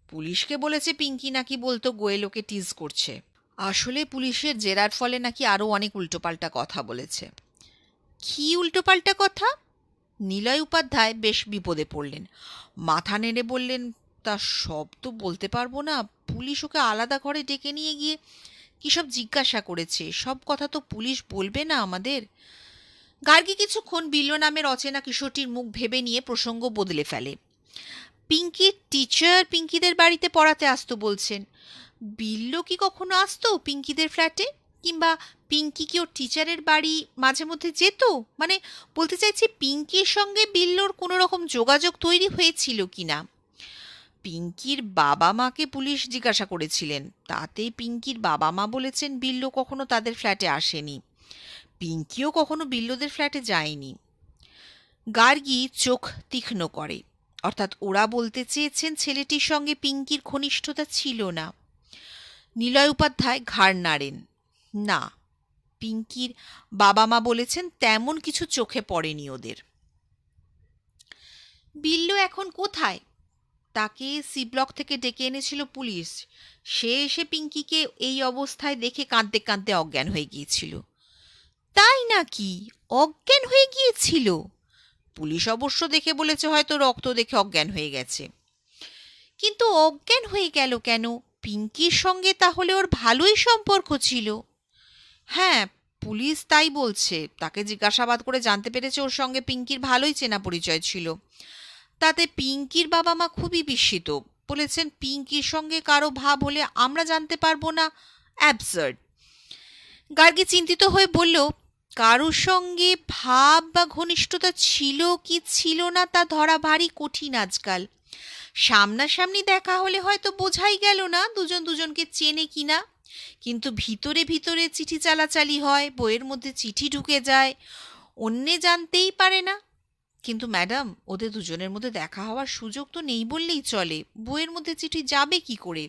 পুলিশকে বলেছে পিঙ্কি নাকি বলতো গোয়েল ওকে টিজ করছে। আসলে পুলিশের জেরার ফলে নাকি আরও অনেক উল্টোপাল্টা কথা বলেছে। কি উল্টোপাল্টা কথা? নিলয় উপাধ্যায় বেশ বিপদে পড়লেন। মাথা নেড়ে বললেন, তা সব তো বলতে পারবো না। পুলিশ ওকে আলাদা ঘরে ডেকে নিয়ে গিয়ে কী সব জিজ্ঞাসা করেছে, সব কথা তো পুলিশ বলবে না আমাদের। গার্গী কিছুক্ষণ বিল্ল নামের অচেনা কিশোরটির মুখ ভেবে নিয়ে প্রসঙ্গ বদলে ফেলে। পিঙ্কির টিচার পিঙ্কিদের বাড়িতে পড়াতে আসতো বলছেন। বিল্ল কি কখনো আসতো পিঙ্কিদের ফ্ল্যাটে? কিংবা পিঙ্কি কি ওর টিচারের বাড়ি মাঝে মধ্যে যেত? মানে বলতে চাইছি পিঙ্কির সঙ্গে বিল্লর কোনো রকম যোগাযোগ তৈরি হয়েছিল কিনা। পিঙ্কির বাবা মাকে পুলিশ জিজ্ঞাসা করেছিলেন, তাতে পিঙ্কির বাবা মা বলেছেন বিল্ল কখনো তাদের ফ্ল্যাটে আসেনি, পিঙ্কিও কখনো বিল্লদের ফ্ল্যাটে যায়নি। গার্গী চোখ তীক্ষ্ণ করে, অর্থাৎ ওরা বলতে চেয়েছেন ছেলেটির সঙ্গে পিঙ্কির ঘনিষ্ঠতা ছিল না। নিলয় উপাধ্যায় ঘাড় নাড়েন। না, পিঙ্কির বাবা মা বলেছেন তেমন কিছু চোখে পড়েনি ওদের। বিল্ল এখন কোথায়? তাকে সি ব্লক থেকে ডেকে এনেছিল পুলিশ। সে এসে পিঙ্কিকে এই অবস্থায় দেখে কাঁদতে কাঁদতে অজ্ঞান হয়ে গিয়েছিল। তাই নাকি? অজ্ঞান হয়ে গিয়েছিল? পুলিশ অবশ্য দেখে বলেছে হয়তো রক্ত দেখে অজ্ঞান হয়ে গেছে। কিন্তু অজ্ঞান হয়ে গেল কেন? পিঙ্কির সঙ্গে তাহলে ওর ভালোই সম্পর্ক ছিল। হ্যাঁ, পুলিশ তাই বলছে। তাকে জিজ্ঞাসাবাদ করে জানতে পেরেছে ওর সঙ্গে পিঙ্কির ভালোই চেনা পরিচয় ছিল। তাতে পিঙ্কির বাবা মা খুবই বিস্মিত, বলেছেন পিঙ্কির সঙ্গে কারো ভাব হলে আমরা জানতে পারবো না? অ্যাবসার্ড। গার্গী চিন্তিত হয়ে বলল, কারোর সঙ্গে ভাব বা ঘনিষ্ঠতা ছিল কি ছিল না তা ধরা ভারী কঠিন আজকাল। সামনাসামনি দেখা হলে হয়তো বোঝাই গেল না দুজন দুজনকে চেনে কিনা, কিন্তু ভিতরে ভিতরে চিঠি চালাচালি হয়, বইয়ের মধ্যে চিঠি ঢুকে যায়, অন্যে জানতেই পারে না। কিন্তু ম্যাডাম, ওদের দুজনের মধ্যে দেখা হওয়ার সুযোগ তো নেই বললেই চলে। বইয়ের মধ্যে চিঠি যাবে কি করে?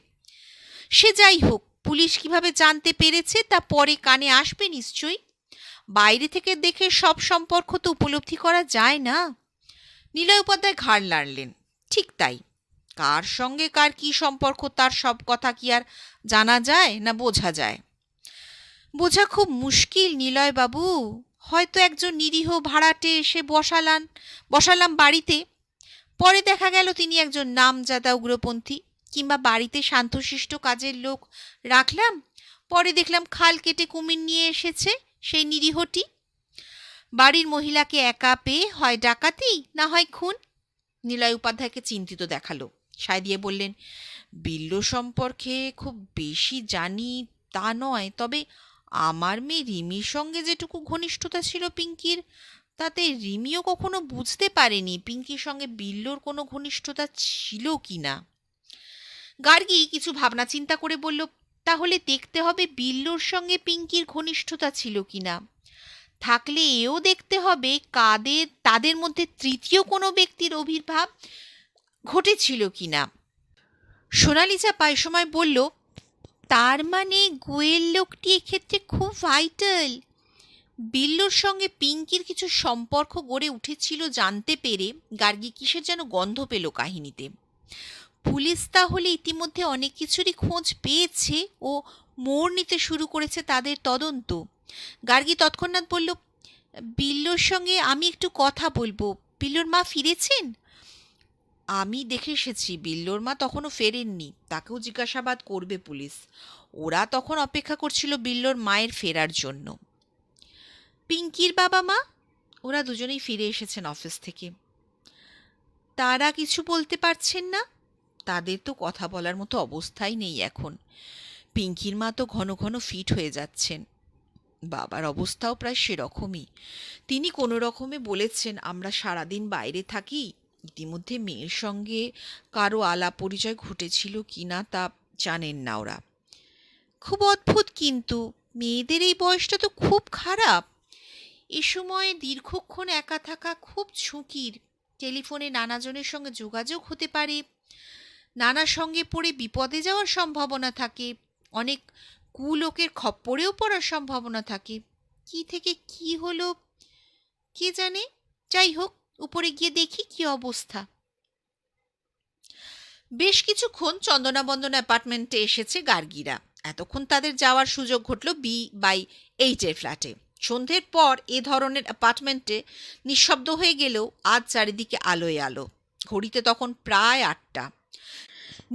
সে যাই হোক, পুলিশ কিভাবে জানতে পেরেছে তা পরে কানে আসবে নিশ্চয়ই। বাইরে থেকে দেখে সব সম্পর্ক তো উপলব্ধি করা যায় না। নিলয় উপাধ্যায় ঘাড় নাড়লেন। ঠিক তাই, কার সঙ্গে কার কি সম্পর্ক তার সব কথা কি আর জানা যায় না বোঝা যায়? বোঝা খুব মুশকিল নিলয় বাবু। হয়তো একজন নিরীহ ভাড়াটে এসে বসালাম বাড়িতে, পরে দেখা গেল তিনি একজন নামজাদা উগ্রপন্থী। কিংবা বাড়িতে শান্তশিষ্ট কাজের লোক রাখলাম, পরে দেখলাম খাল কেটে কুমির নিয়ে এসেছে সেই নিরীহটি। বাড়ির মহিলাকে একা পেয়ে হয় ডাকাতি না হয় খুন। নিলয় উপাধ্যায়কে চিন্তিত দেখালো, সায় দিয়ে বললেন, বিল্ল সম্পর্কে খুব বেশি জানি তা নয়, তবে আমার মেয়ে রিমির সঙ্গে যেটুকু ঘনিষ্ঠতা ছিল পিঙ্কির, তাতে রিমিও কখনো বুঝতে পারেনি পিঙ্কির সঙ্গে বিল্লর কোনো ঘনিষ্ঠতা ছিল কি না। গার্গী কিছু ভাবনা চিন্তা করে বলল, তাহলে দেখতে হবে বিল্লর সঙ্গে পিঙ্কির ঘনিষ্ঠতা ছিল কিনা। থাকলে এও দেখতে হবে তাদের মধ্যে তৃতীয় কোনো ব্যক্তির আবির্ভাব ঘটেছিল কিনা। সোনালী চাপা এ সময় বলল, তার মানে গোয়েল লোকটি এক্ষেত্রে খুব ভাইটাল। বিল্লর সঙ্গে পিঙ্কির কিছু সম্পর্ক গড়ে উঠেছিল জানতে পেরে গার্গী কিসের যেন গন্ধ পেল কাহিনীতে। পুলিশ তাহলে ইতিমধ্যে অনেক কিছুরই খোঁজ পেয়েছে ও মোড় নিতে শুরু করেছে তাদের তদন্ত। গার্গী তৎক্ষণাৎ বলল, বিল্লর সঙ্গে আমি একটু কথা বলবো। বিল্লর মা ফিরেছেন? আমি দেখে এসেছি, বিল্লর মা তখনও ফেরেননি। তাকেও জিজ্ঞাসাবাদ করবে পুলিশ। ওরা তখন অপেক্ষা করছিল বিল্লর মায়ের ফেরার জন্য। পিঙ্কির বাবা মা? ওরা দুজনেই ফিরে এসেছেন অফিস থেকে। তারা কিছু বলতে পারছেন না? তাদের তো কথা বলার মতো অবস্থাই নেই এখন। পিঙ্কির মা তো ঘন ঘন ফিট হয়ে যাচ্ছেন। বাবার অবস্থাও প্রায় সেরকমই। তিনি কোনো রকমে বলেছেন আমরা সারাদিন বাইরে থাকি। ইতিমধ্যে মেয়ের সঙ্গে কারো আলাপ পরিচয় ঘটেছিল কিনা তা জানেন না ওরা। খুব অদ্ভুত কিন্তু, মেয়েদের এই বয়সটা তো খুব খারাপ। এ সময়ে দীর্ঘক্ষণ একা থাকা খুব ঝুঁকির। টেলিফোনে নানাজনের সঙ্গে যোগাযোগ হতে পারে, নানা সঙ্গে পড়ে বিপদে যাওয়ার সম্ভাবনা থাকে, অনেক কুলোকের খপ্পরেও পড়ার সম্ভাবনা থাকে। কি থেকে কি হলো কে জানে। যাই হোক, উপরে গিয়ে দেখি কি অবস্থা। বেশ কিছুক্ষণ চন্দনা বন্দনা অ্যাপার্টমেন্টে এসেছে গার্গীরা। এতক্ষণ তাদের যাওয়ার সুযোগ ঘটল B/8 ফ্ল্যাটে। সন্ধ্যের পর এ ধরনের অ্যাপার্টমেন্টে নিঃশব্দ হয়ে গেলেও আজ চারিদিকে আলোয় আলো। ঘড়িতে তখন প্রায় 8টা।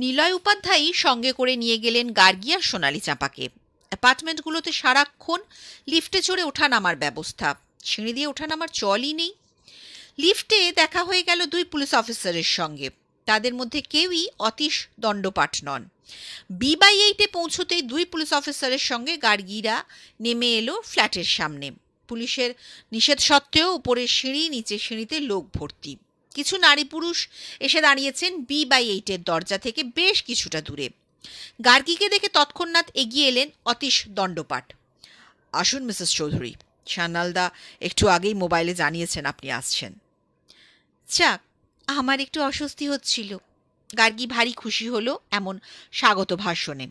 নিলয় উপাধ্যায়ই সঙ্গে করে নিয়ে গেলেন গার্গী আর সোনালী চাঁপাকে। অ্যাপার্টমেন্টগুলোতে সারাক্ষণ লিফটে চড়ে ওঠা নামার ব্যবস্থা, সিঁড়ি দিয়ে ওঠা নামার চলই নেই। লিফটে দেখা হয়ে গেল 2 পুলিশ অফিসারের সঙ্গে। তাদের মধ্যে কেউই অতীশ দণ্ডপাঠ নন। B/8 পৌঁছতেই 2 পুলিশ অফিসারের সঙ্গে গার্গীরা নেমে এলো ফ্ল্যাটের সামনে। পুলিশের নিষেধ সত্ত্বেও উপরের সিঁড়ি, নিচে সিঁড়িতে লোক ভর্তি। কিছু নারী পুরুষ এসে দাঁড়িয়েছেন B/8 দরজা থেকে বেশ কিছুটা দূরে। গার্গীকে দেখে তৎক্ষণাৎ এগিয়ে এলেন অতীশ দণ্ডপাঠ। আসুন মিসেস চৌধুরী, সান্যালদা একটু আগেই মোবাইলে জানিয়েছেন আপনি আসছেন। যাক, আমার একটু অস্বস্তি হচ্ছিল। গার্গী ভারী খুশি হলো এমন স্বাগত ভাষণে।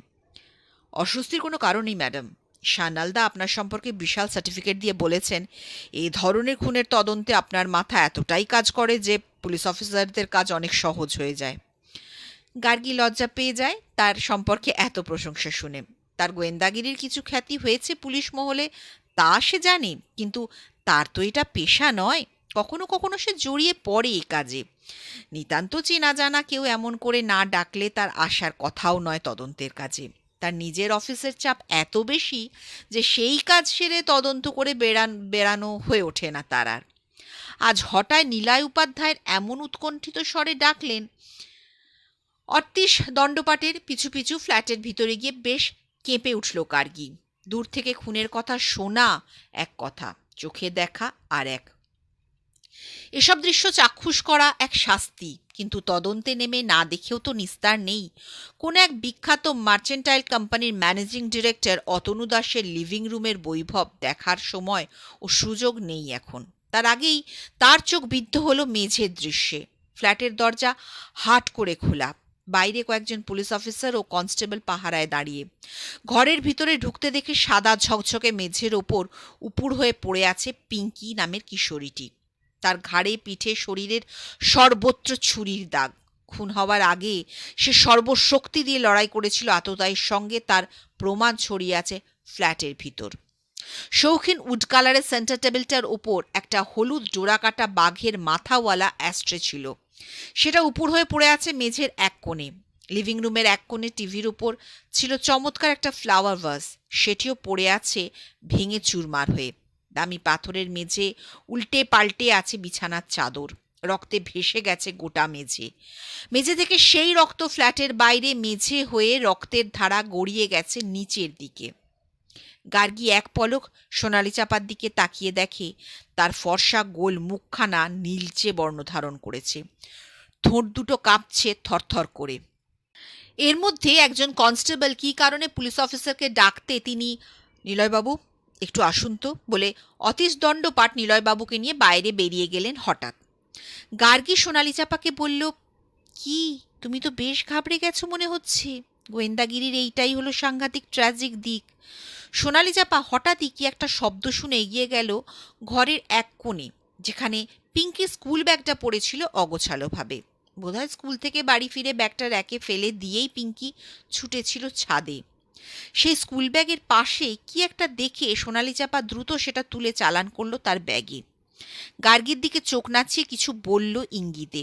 অস্বস্তির কোনো কারণ নেই ম্যাডাম। সান্যালদা আপনার সম্পর্কে বিশাল সার্টিফিকেট দিয়ে বলেছেন এই ধরনের খুনের তদন্তে আপনার মাথা এতটাই কাজ করে যে পুলিশ অফিসারদের কাজ অনেক সহজ হয়ে যায়। গার্গী লজ্জা পেয়ে যায় তার সম্পর্কে এত প্রশংসা শুনে। তার গোয়েন্দাগিরির কিছু খ্যাতি হয়েছে পুলিশ মহলে, তা সে জানে, কিন্তু তার তো এটা পেশা নয়। কখনো কখনো সে জড়িয়ে পড়ে এই কাজে। নিতান্ত চেনা জানা কেউ এমন করে না ডাকলে তার আসার কথাও নয় তদন্তের কাজে। তার নিজের অফিসের চাপ এত বেশি যে সেই কাজ সেরে তদন্ত করে বেড়ানো হয়ে ওঠে না তার আর। আজ হঠাৎ নিলয় উপাধ্যায়ের এমন উৎকণ্ঠিত স্বরে ডাকলেন। অতীশ দণ্ডপাঠের পিছু পিছু ফ্ল্যাটের ভিতরে গিয়ে বেশ কেঁপে উঠল গার্গী। দূর থেকে খুনের কথা শোনা এক কথা, চোখে দেখা আর এক। এসব দৃশ্য চাক্ষুষ করা এক শাস্তি, কিন্তু তদন্তে নেমে না দেখেও তো নিস্তার নেই। কোন এক বিখ্যাত মার্চেন্টাইল কোম্পানির ম্যানেজিং ডিরেক্টর অতনু দাসের লিভিং রুমের বৈভব দেখার সময় ও সুযোগ নেই এখন। তার আগেই তার চোখ বিদ্ধ হলো মেঝের দৃশ্যে। ফ্ল্যাটের দরজা হাট করে খোলা, বাইরে কয়েকজন পুলিশ অফিসার ও কনস্টেবল পাহারায় দাঁড়িয়ে। ঘরের ভিতরে ঢুকতে দেখে সাদা ঝকঝকে মেঝের ওপর উপুড় হয়ে পড়ে আছে পিঙ্কি নামের কিশোরীটি। তার ঘাড়ে, পিঠে, শরীরের সর্বত্র ছুরির দাগ। খুন হওয়ার আগে সে সর্বশক্তি দিয়ে লড়াই করেছিল আততায়ীর সঙ্গে, তার প্রমাণ ছড়িয়ে আছে ফ্ল্যাটের ভিতর। শৌখিন উড কালারের সেন্টার টেবিলটার ওপর একটা হলুদ ডোরাকাটা বাঘের মাথাওয়ালা অ্যাস্ট্রে ছিল। সেটা উপুড় হয়ে পড়ে আছে মেঝের এক কোণে। লিভিং রুমের এক কোণে টিভির উপর ছিল চমৎকার একটা ফ্লাওয়ার ভাস, সেটিও পড়ে আছে ভেঙে চুরমার হয়ে। দামি পাথরের মেঝে, উল্টে পাল্টে আছে বিছানার চাদর, রক্তে ভেসে গেছে গোটা মেঝে। মেঝে থেকে সেই রক্ত ফ্ল্যাটের বাইরে মেঝে হয়ে রক্তের ধারা গড়িয়ে গেছে নিচের দিকে। গার্গী এক পলক সোনালী চাপার দিকে তাকিয়ে দেখে তার ফর্সা গোল মুখখানা নীলচে বর্ণ ধারণ করেছে, ঠোঁট দুটো কাঁপছে থরথর করে। এর মধ্যে একজন কনস্টেবল কী কারণে পুলিশ অফিসারকে ডাকতে তিনি, নিলয়বাবু একটু আসুন তো বলে অতীশ দণ্ডপাঠ নিলয়বাবুকে নিয়ে বাইরে বেরিয়ে গেলেন হঠাৎ। গার্গী সোনালী চাপাকে বলল, কি তুমি তো বেশ ঘাবড়ে গেছো মনে হচ্ছে। গোয়েন্দাগিরির এইটাই হলো সাংঘাতিক ট্র্যাজিক দিক। সোনালী চাপা হঠাৎই কি একটা শব্দ শুনে এগিয়ে গেল ঘরের এক কোণে, যেখানে পিঙ্কি স্কুল ব্যাগটা পড়েছিল অগোছালোভাবে। বোধহয় স্কুল থেকে বাড়ি ফিরে ব্যাগটা র্যাকে ফেলে দিয়েই পিঙ্কি ছুটেছিল ছাদে। সেই স্কুল ব্যাগের পাশে কি একটা দেখে সোনালী চাপা দ্রুত সেটা তুলে চালান করলো তার ব্যাগে। গার্গীর দিকে চোখ নাচিয়ে কিছু বলল ইঙ্গিতে।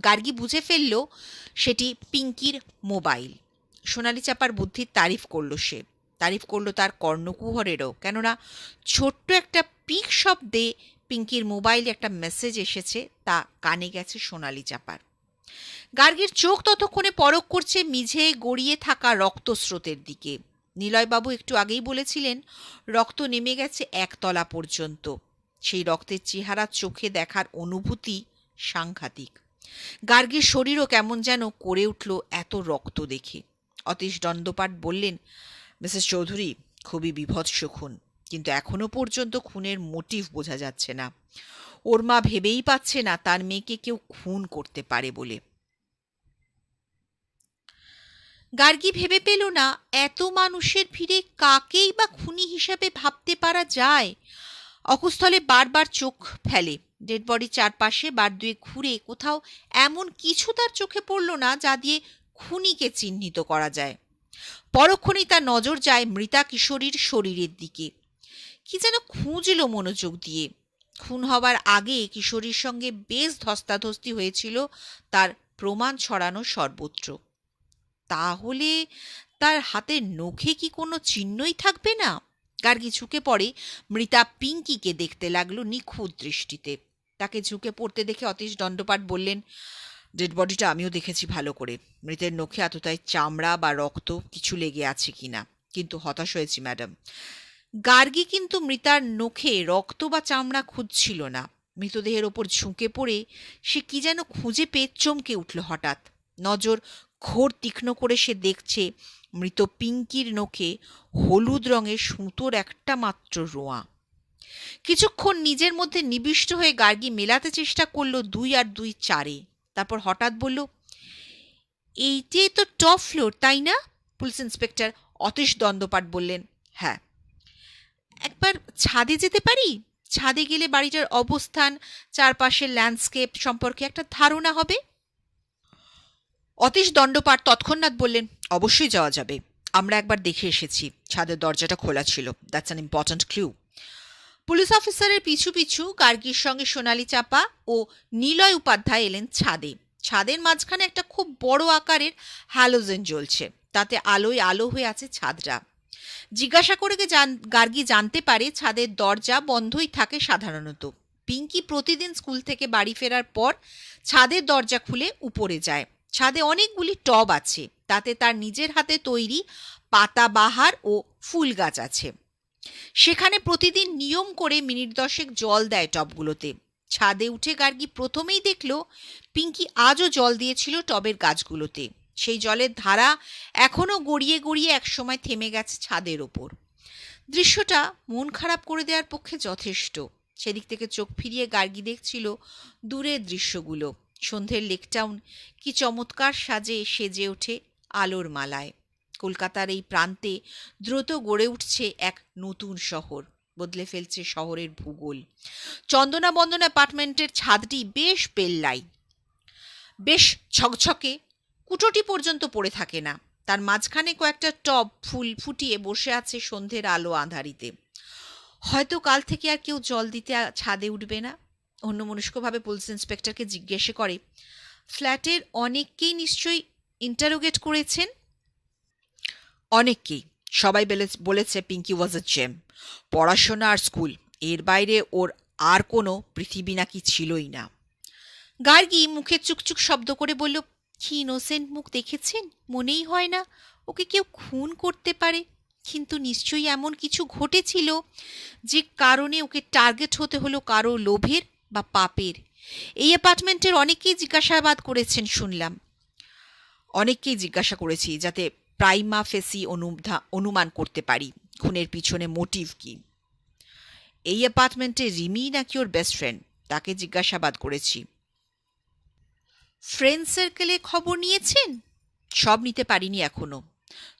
গার্গী বুঝে ফেলল সেটি পিঙ্কির মোবাইল। সোনালী চাপার বুদ্ধির তারিফ করলো সে, তারিফ করলো তার কর্ণকুহরেরও, কেননা ছোট্ট একটা পিক শব্দে পিঙ্কির মোবাইলে একটা মেসেজ এসেছে, তা কানে গেছে সোনালী চাপার। গার্গীর চোখ ততক্ষণে পরখ করছে মিঝে গড়িয়ে থাকা রক্তস্রোতের দিকে। নিলয়বাবু একটু আগেই বলেছিলেন রক্ত নেমে গেছে 1 তলা পর্যন্ত। সেই রক্তের চেহারা চোখে দেখার অনুভূতি সাংঘাতিক। গার্গীর শরীরও কেমন যেন করে উঠল এত রক্ত দেখে। অতীশ দণ্ডপাঠ বললেন, মিসেস চৌধুরী, খুবই বীভৎস খুন, কিন্তু এখনো পর্যন্ত খুনের মোটিভ বোঝা যাচ্ছে না। ওর মা ভেবেই পাচ্ছে না তার মেয়েকে কেউ খুন করতে পারে বলে। গার্গী ভেবে পেল না এত মানুষের ভিড়ে কাকেই বা খুনি হিসাবে ভাবতে পারা যায়। অকুস্থলে বারবার চোখ ফেলে ডেড বডি চারপাশে, বার দুয়ে ঘুরে কোথাও এমন কিছু তার চোখে পড়ল না যা দিয়ে খুনিকে চিহ্নিত করা যায়। পরক্ষণেই তার নজর যায় মৃতা কিশোরীর শরীরের দিকে। কি যেন খুঁজল মনোযোগ দিয়ে। খুন হবার আগে কিশোরীর সঙ্গে বেশ ধস্তাধস্তি হয়েছিল তার প্রমাণ ছড়ানো সর্বত্র। তাহলে তার হাতের নখে কি কোনো চিহ্নই থাকবে না? গার্গী ঝুঁকে পড়ে মৃতা পিঙ্কিকে দেখতে লাগলো নিখুঁত দৃষ্টিতে। তাকে ঝুঁকে পড়তে দেখে অতীশ দণ্ডপাট বললেন, ডেড বডিটা আমিও দেখেছি ভালো করে। মৃতের নখে এতটাই চামড়া বা রক্ত কিছু লেগে আছে কিনা, কিন্তু হতাশ হয়েছি ম্যাডাম। গার্গী কিন্তু মৃতার নখে রক্ত বা চামড়া খুঁজছিল না। মৃতদেহের ওপর ঝুঁকে পড়ে সে কি যেন খুঁজে পেয়ে চমকে উঠল হঠাৎ। নজর ঘোর তীক্ষ্ণ করে সে দেখছে মৃত পিঙ্কির নখে হলুদ রঙের সুতোর একটা মাত্র রোঁয়া। কিছুক্ষণ নিজের মধ্যে নিবিষ্ট হয়ে গার্গী মেলাতে চেষ্টা করলো 2 আর 2 4। তারপর হঠাৎ বলল, এইটাই তো টপ ফ্লোর, তাই না? পুলিশ ইন্সপেক্টর অতীশ দণ্ডপাট বললেন, হ্যাঁ। একবার ছাদে যেতে পারি? ছাদে গেলে বাড়িটার অবস্থান, চারপাশের ল্যান্ডস্কেপ সম্পর্কে একটা ধারণা হবে। অতীশ দণ্ডপাট তৎক্ষণাৎ বললেন, অবশ্যই যাওয়া যাবে। আমরা একবার দেখে এসেছি, ছাদের দরজাটা খোলা ছিল। That's an important clue. Police অফিসারের পিছু পিছু গার্গীর সঙ্গে সোনালী চাপা ও নিলয় উপাধ্যায় এলেন ছাদে। ছাদের মাঝখানে একটা খুব বড় আকারের হ্যালোজেন জ্বলছে, তাতে আলোয় আলো হয়ে আছে ছাদটা। জিজ্ঞাসা করে গার্গী জানতে পারে ছাদের দরজা বন্ধই থাকে সাধারণত। পিঙ্কি প্রতিদিন স্কুল থেকে বাড়ি ফেরার পর ছাদের দরজা খুলে উপরে যায়। ছাদে অনেকগুলি টব আছে, তাতে তার নিজের হাতে তৈরি পাতাবাহার ও ফুল গাছ আছে। সেখানে প্রতিদিন নিয়ম করে মিনিট 10 জল দেয় টবগুলোতে। ছাদে উঠে গার্গী প্রথমেই দেখল পিঙ্কি আজও জল দিয়েছিল টবের গাছগুলোতে। সেই জলের ধারা এখনো গড়িয়ে গড়িয়ে একসময় থেমে গেছে ছাদের ওপর। দৃশ্যটা মন খারাপ করে দেওয়ার পক্ষে যথেষ্ট। সেদিক থেকে চোখ ফিরিয়ে গার্গী দেখছিল দূরের দৃশ্যগুলো। সন্ধ্যের লেকটাউন কি চমৎকার সেজে ওঠে আলোর মালায়। কলকাতার এই প্রান্তে দ্রুত গড়ে উঠছে এক নতুন শহর, বদলে ফেলছে শহরের ভূগোল। চন্দনা বন্দনা অ্যাপার্টমেন্টের ছাদটি বেশ পেল্লাই, বেশ ঝকঝকে, কুটোটি পর্যন্ত পড়ে থাকে না। তার মাঝখানে কয়েকটা টব ফুল ফুটিয়ে বসে আছে সন্ধ্যের আলো আঁধারিতে। হয়তো কাল থেকে আর কেউ জল দিতে ছাদে উঠবে না। অন্যমনস্কভাবে পুলিশ ইন্সপেক্টরকে জিজ্ঞেস করে, ফ্ল্যাটের অনেককেই নিশ্চয়ই ইন্টারোগেট করেছেন? অনেককেই। সবাই বলেছে পিঙ্কি ওয়াজ এ জেম। পড়াশোনা আর স্কুল, এর বাইরে ওর আর কোনো পৃথিবী নাকি ছিলই না। গার্গী মুখে চুকচুক শব্দ করে বলল, কি ইনোসেন্ট মুখ দেখেছেন? মনেই হয় না ওকে কেউ খুন করতে পারে। কিন্তু নিশ্চয়ই এমন কিছু ঘটেছিল যে কারণে ওকে টার্গেট হতে হলো কারো লোভের বা পাপের। এই অ্যাপার্টমেন্টের অনেকেই জিজ্ঞাসাবাদ করেছেন শুনলাম। অনেককেই জিজ্ঞাসা করেছি, যাতে প্রাইমা ফেসি অনুমান করতে পারি খুনের পিছনে মোটিভ কি। এই অ্যাপার্টমেন্টে রিমি নাকি ওর বেস্ট ফ্রেন্ড, তাকে জিজ্ঞাসাবাদ করেছি। ফ্রেন্ড সার্কেলে খবর নিয়েছেন? সব নিতে পারিনি এখনো।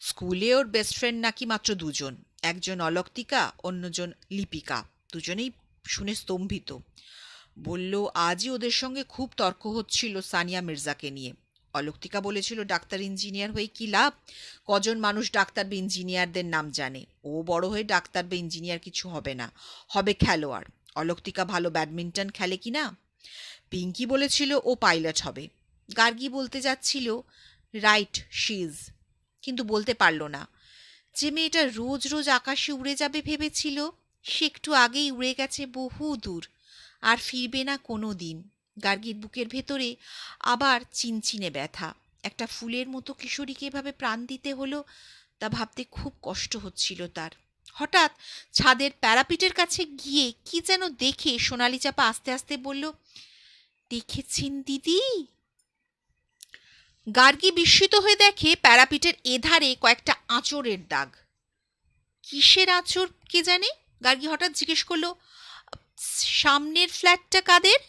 স্কুলে ওর বেস্ট ফ্রেন্ড নাকি মাত্র 2 জন, একজন অলক্তিকা, অন্যজন লিপিকা। দুজনেই শুনে স্তম্ভিত। বলল আজই ওদের সঙ্গে খুব তর্ক হচ্ছিল সানিয়া মির্জাকে নিয়ে। অলক্তিকা বলেছিল ডাক্তার ইঞ্জিনিয়ার হয়ে কি লাভ, কজন মানুষ ডাক্তার বা ইঞ্জিনিয়ারদের নাম জানে। ও বড় হয়ে ডাক্তার বা ইঞ্জিনিয়ার কিছু হবে না, হবে খেলোয়াড়। অলক্তিকা ভালো ব্যাডমিন্টন খেলে কি না। পিঙ্কি বলেছিল ও পাইলট হবে। গার্গী বলতে যাচ্ছিল রাইট শিজ, কিন্তু বলতে পারল না। যে মেয়েটা রোজ রোজ আকাশে উড়ে যাবে ভেবেছিল, সে একটু আগেই উড়ে গেছে বহু দূর, আর ফিরবে না কোনো দিন। গার্গীর বুকের ভেতরে আবার চিনচিনে ব্যথা। একটা ফুলের মতো কিশোরীকে এভাবে প্রাণ দিতে হলো, তা ভাবতে খুব কষ্ট হচ্ছিল তার। হঠাৎ ছাদের প্যারাপিটের কাছে গিয়ে কি যেন দেখে সোনালী চাপা আস্তে আস্তে বলল, দেখেছেন দিদি? গার্গী বিস্মিত হয়ে দেখে প্যারাপিটের এধারে কয়েকটা আঁচড়ের দাগ। কিসের আঁচড় কে জানে? গার্গী হঠাৎ জিজ্ঞেস করলো, সামনের ফ্ল্যাটটা কাদের?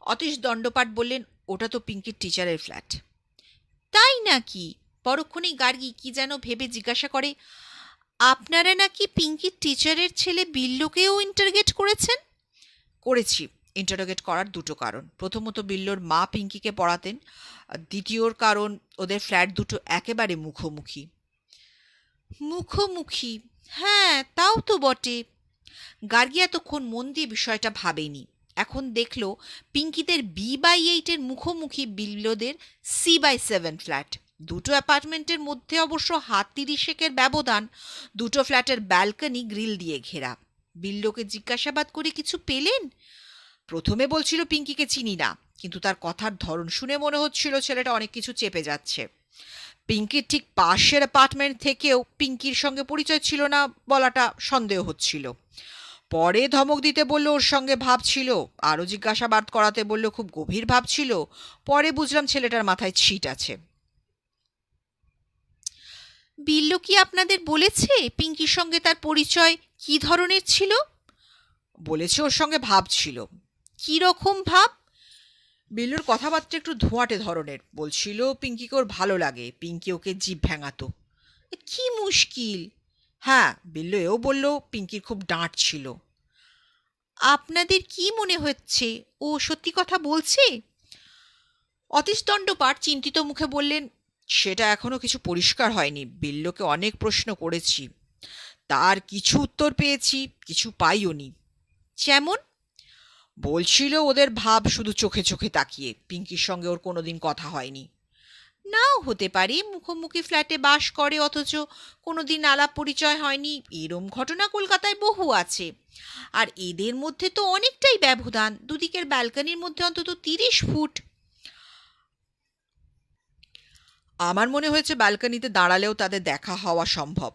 অতীশ দণ্ডপাঠ বললেন, ওটা তো পিঙ্কির টিচারের ফ্ল্যাট। তাই নাকি? পরক্ষণেই গার্গী কি যেন ভেবে জিজ্ঞাসা করে, আপনারা নাকি পিঙ্কির টিচারের ছেলে বিল্লুকেও ইন্টারগেট করেছেন? করেছি। ইন্টারোগেট করার দুটো কারণ। প্রথমত, বিল্লোর মা পিঙ্কিকে পড়াতেন। দ্বিতীয়র কারণ, ওদের ফ্ল্যাট দুটো একেবারে মুখোমুখি। মুখোমুখি? হ্যাঁ, তাও তো বটে। গার্গী এতক্ষণ মন দিয়ে বিষয়টা ভাবেনি। এখন দেখল পিঙ্কিদের B/8 মুখোমুখি বিল্লোদের C/7 ফ্ল্যাট। দুটো অ্যাপার্টমেন্টের মধ্যে অবশ্য হাত 30 ব্যবধান। দুটো ফ্ল্যাটের ব্যালকনি গ্রিল দিয়ে ঘেরা। বিল্লোকে জিজ্ঞাসাবাদ করে কিছু পেলেন? প্রথমে বলছিল পিঙ্কিকে চিনি না, কিন্তু তার কথার ধরন শুনে মনে হচ্ছিল ছেলেটা অনেক কিছু চেপে যাচ্ছে। পিঙ্কির ঠিক পাশের অ্যাপার্টমেন্ট থেকেও পিঙ্কির সঙ্গে পরিচয় ছিল না বলাটা সন্দেহ হচ্ছিল। পরে ধমক দিতে বলল ওর সঙ্গে ভাব ছিল, আরও জিজ্ঞাসাবাদ করাতে বলল খুব গভীর ভাব ছিল। পরে বুঝলাম ছেলেটার মাথায় ছিট আছে। বিল্লু কি আপনাদের বলেছে পিঙ্কির সঙ্গে তার পরিচয় কি ধরনের ছিল? বলেছে ওর সঙ্গে ভাব ছিল। কি রকম ভাব? বিল্লুর কথাবার্তা একটু ধোঁয়াটে ধরনের। বলছিল পিঙ্কিকে ওর ভালো লাগে, পিঙ্কি ওকে জিভ ভেঙাতো। কি মুশকিল! হ্যাঁ, বিল্লু এও বলল পিঙ্কির খুব ডাঁট ছিল। আপনাদের কি মনে হচ্ছে ও সত্যি কথা বলছে? অতীশ দণ্ডপাঠ চিন্তিত মুখে বললেন, সেটা এখনো কিছু পরিষ্কার হয়নি। বিল্লুকে অনেক প্রশ্ন করেছি, তার কিছু উত্তর পেয়েছি, কিছু পাইওনি। যেমন? বলছিল ওদের ভাব শুধু চোখে চোখে তাকিয়ে, পিঙ্কির সঙ্গে ওর কোনোদিন কথা হয়নি। নাও হতে পারে, মুখোমুখি ফ্ল্যাটে বাস করে অথচ কোনোদিন আলাপ পরিচয় হয়নি, এরম ঘটনা কলকাতায় বহু আছে। আর এদের মধ্যে তো অনেকটাই ব্যবধান, দুদিকের ব্যালকনির মধ্যে অন্তত 30 ফুট। আমার মনে হয়েছে ব্যালকনিতে দাঁড়ালেও তাদের দেখা হওয়া সম্ভব।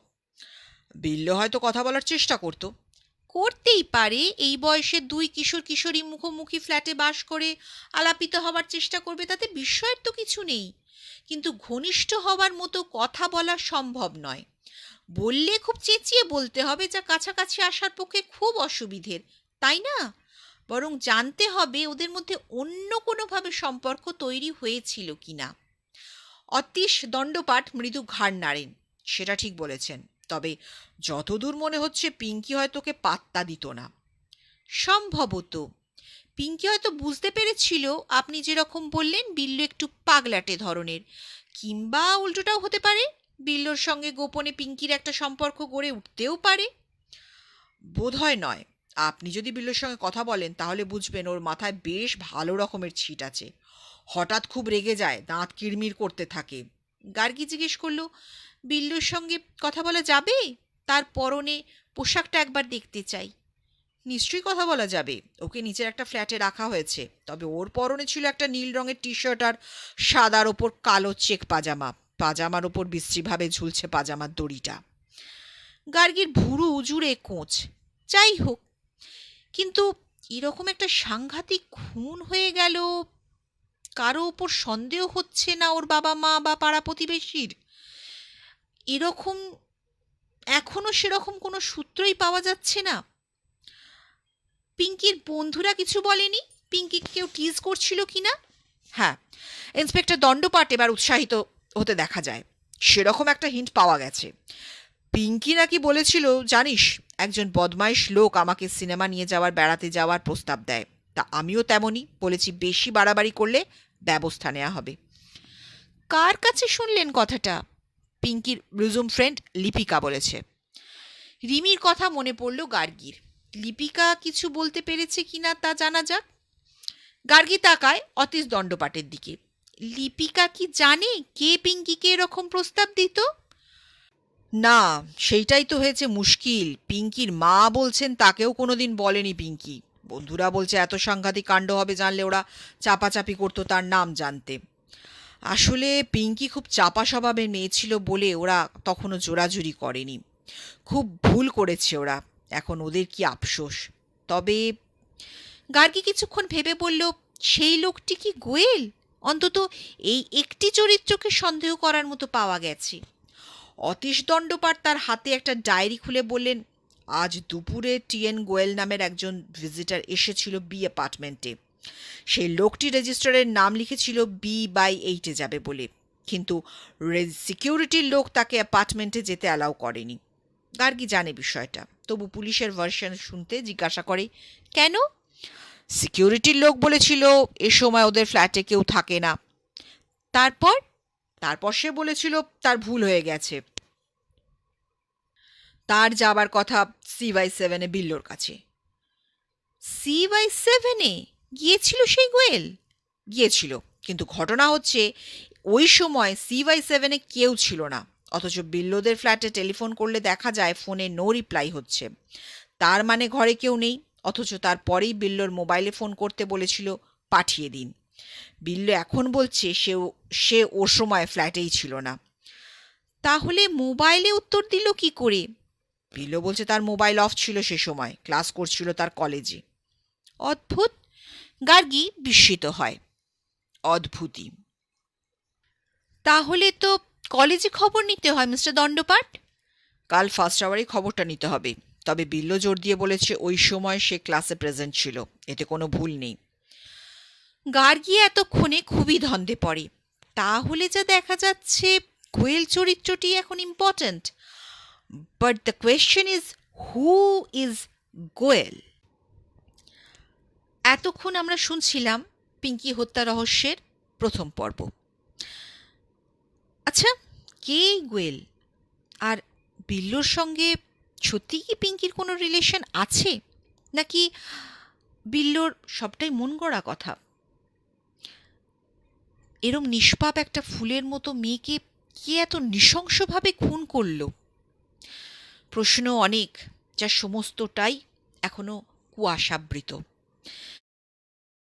বিল্লো হয়তো কথা বলার চেষ্টা করতো। করতেই পারে, এই বয়সে দুই কিশোর কিশোরী মুখোমুখি ফ্ল্যাটে বাস করে আলাপিত হওয়ার চেষ্টা করবে, তাতে বিস্ময়ের তো কিছু নেই। কিন্তু ঘনিষ্ঠ হওয়ার মতো কথা বলা সম্ভব নয়। বললে খুব চেঁচিয়ে বলতে হবে, যা কাছাকাছি আসার পক্ষে খুব অসুবিধের, তাই না? বরং জানতে হবে ওদের মধ্যে অন্য কোনোভাবে সম্পর্ক তৈরি হয়েছিল কিনা। অতীশ দণ্ডপাঠ মৃদু ঘাড় নাড়েন। সেটা ঠিক বলেছেন, তবে যতদূর মনে হচ্ছে পিঙ্কি হয়তো ওকে পাত্তা দিত না। সম্ভবত পিঙ্কি হয়তো বুঝতে পেরেছিল আপনি যেরকম বললেন বিল্লু একটু পাগলাটে ধরনের, কিংবা উল্টোটাও হতে পারে, বিল্লুর সঙ্গে গোপনে পিঙ্কির একটা সম্পর্ক গড়ে উঠতেও পারে। বোধহয় নয়। আপনি যদি বিল্লুর সঙ্গে কথা বলেন তাহলে বুঝবেন ওর মাথায় বেশ ভালো রকমের ছিট আছে। হঠাৎ খুব রেগে যায়, দাঁত কিড়মির করতে থাকে। গার্গী জিজ্ঞেস করলো, বিল্লুর সঙ্গে কথা বলা যাবে? তার পরনে পোশাকটা একবার দেখতে চাই। নিশ্চয়ই কথা বলা যাবে। ওকে নিচের একটা ফ্ল্যাটে রাখা হয়েছে, তবে ওর পরনে ছিল একটা নীল রঙের টি-শার্ট আর সাদার ওপর কালো চেক পাজামা। পাজামার ওপর বিশ্রীভাবে ঝুলছে পাজামার দড়িটা। গার্গীর ভুরু জুড়ে কোঁচ। যাই হোক, কিন্তু এরকম একটা সাংঘাতিক খুন হয়ে গেল, কারো ওপর সন্দেহ হচ্ছে না ওর বাবা মা বা পাড়া প্রতিবেশীর? এরকম এখনো সেরকম কোনো সূত্রই পাওয়া যাচ্ছে না। পিঙ্কির বন্ধুরা কিছু বলেনি পিঙ্কি কেউ টিজ করছিল কিনা? হ্যাঁ, ইন্সপেক্টর দণ্ডপাঠ এবার উৎসাহিত হতে দেখা যায়। সেরকম একটা হিন্ট পাওয়া গেছে। পিঙ্কি নাকি বলেছিল, জানিস, একজন বদমাইশ লোক আমাকে সিনেমা নিয়ে যাওয়ার, বেড়াতে যাওয়ার প্রস্তাব দেয়। তা আমিও তেমনই বলেছি, বেশি বাড়াবাড়ি করলে ব্যবস্থা নেওয়া হবে। কার কাছে শুনলেন কথাটা? পিঙ্কির রিজুম ফ্রেন্ড লিপিকা বলেছে। রিমির কথা মনে পড়ল গার্গীর। লিপিকা কিছু বলতে পেরেছে কিনা তা জানা যাক। গার্গী তাকায় অতীশ দণ্ডপাঠের দিকে। লিপিকা কি জানে কে পিঙ্কিকে এরকম প্রস্তাব দিত? না, সেইটাই তো হয়েছে মুশকিল। পিঙ্কির মা বলছেন তাকেও কোনোদিন বলেনি পিঙ্কি। বন্ধুরা বলছে এত সাংঘাতিক কাণ্ড হবে জানলে ওরা চাপাচাপি করতো তার নাম জানতে। আসলে পিঙ্কি খুব চাপা স্বভাবের মেয়ে ছিল বলে ওরা তখনও জোরাজুরি করেনি। খুব ভুল করেছে ওরা, এখন ওদের কি আফসোস। তবে গার্গী কিছুক্ষণ ভেবে বলল, সেই লোকটি কি গোয়েল? অন্তত এই একটি চরিত্রকে সন্দেহ করার মতো পাওয়া গেছে। অতীশ দণ্ডপাট তার হাতে একটা ডায়েরি খুলে বললেন, আজ দুপুরে টিএন গোয়েল নামের একজন ভিজিটার এসেছিল বি অ্যাপার্টমেন্টে। সেই লোকটি রেজিস্টারের নাম লিখেছিল B/8 যাবে বলে, কিন্তু সিকিউরিটির লোক তাকে অ্যাপার্টমেন্টে যেতে অ্যালাউ করেনি। গার্গী জানে বিষয়টা, তবু পুলিশের ভার্সন শুনতে জিজ্ঞাসা করে, কেন? সিকিউরিটির লোক বলেছিল এ সময় ওদের ফ্ল্যাটে কেউ থাকে না। তারপর তারপর সে বলেছিল তার ভুল হয়ে গেছে, তার যাবার কথা CY7 বিল্লোর কাছে। CY7 গিয়েছিল সেই গোয়েল? গিয়েছিল, কিন্তু ঘটনা হচ্ছে ওই সময় CY7 কেউ ছিল না, অথচ বিল্লোদের ফ্ল্যাটে টেলিফোন করলে দেখা যায় ফোনে নো রিপ্লাই হচ্ছে। তার মানে ঘরে কেউ নেই, অথচ তারপরেই বিল্লোর মোবাইলে ফোন করতে বলেছিল, পাঠিয়ে দিন। বিল্লো এখন বলছে সে ওর সময় ফ্ল্যাটেই ছিল না। তাহলে মোবাইলে উত্তর দিল কি করে? বিল্লো বলছে তার মোবাইল অফ ছিল সে সময়, ক্লাস করছিল তার কলেজে। অদ্ভুত। গার্গী বিস্মিত হয়। অদ্ভুতই। তাহলে তো কলেজে খবর নিতে হয় মিস্টার দণ্ডপাট। কাল ফার্স্ট আওয়ারে খবরটা নিতে হবে, তবে বিল্লো জোর দিয়ে বলেছে ওই সময় সে ক্লাসে প্রেজেন্ট ছিল, এতে কোনো ভুল নেই। গার্গী এতক্ষণে খুবই ধন্দে পড়ে। তাহলে যা দেখা যাচ্ছে গোয়েল চরিত্রটি এখন important, but the question is who is Goel? এতক্ষণ আমরা শুনছিলাম পিঙ্কি হত্যা রহস্যের প্রথম পর্ব। আচ্ছা, কে গোয়েল? আর বিল্লোর সঙ্গে সত্যি কি পিঙ্কির কোনো রিলেশন আছে, নাকি বিল্লোর সবটাই মন গড়া কথা? এরম নিষ্পাপ একটা ফুলের মতো মেয়েকে কে এত নৃশংসভাবে খুন করল? প্রশ্ন অনেক, যার সমস্তটাই এখনো কুয়াশাবৃত।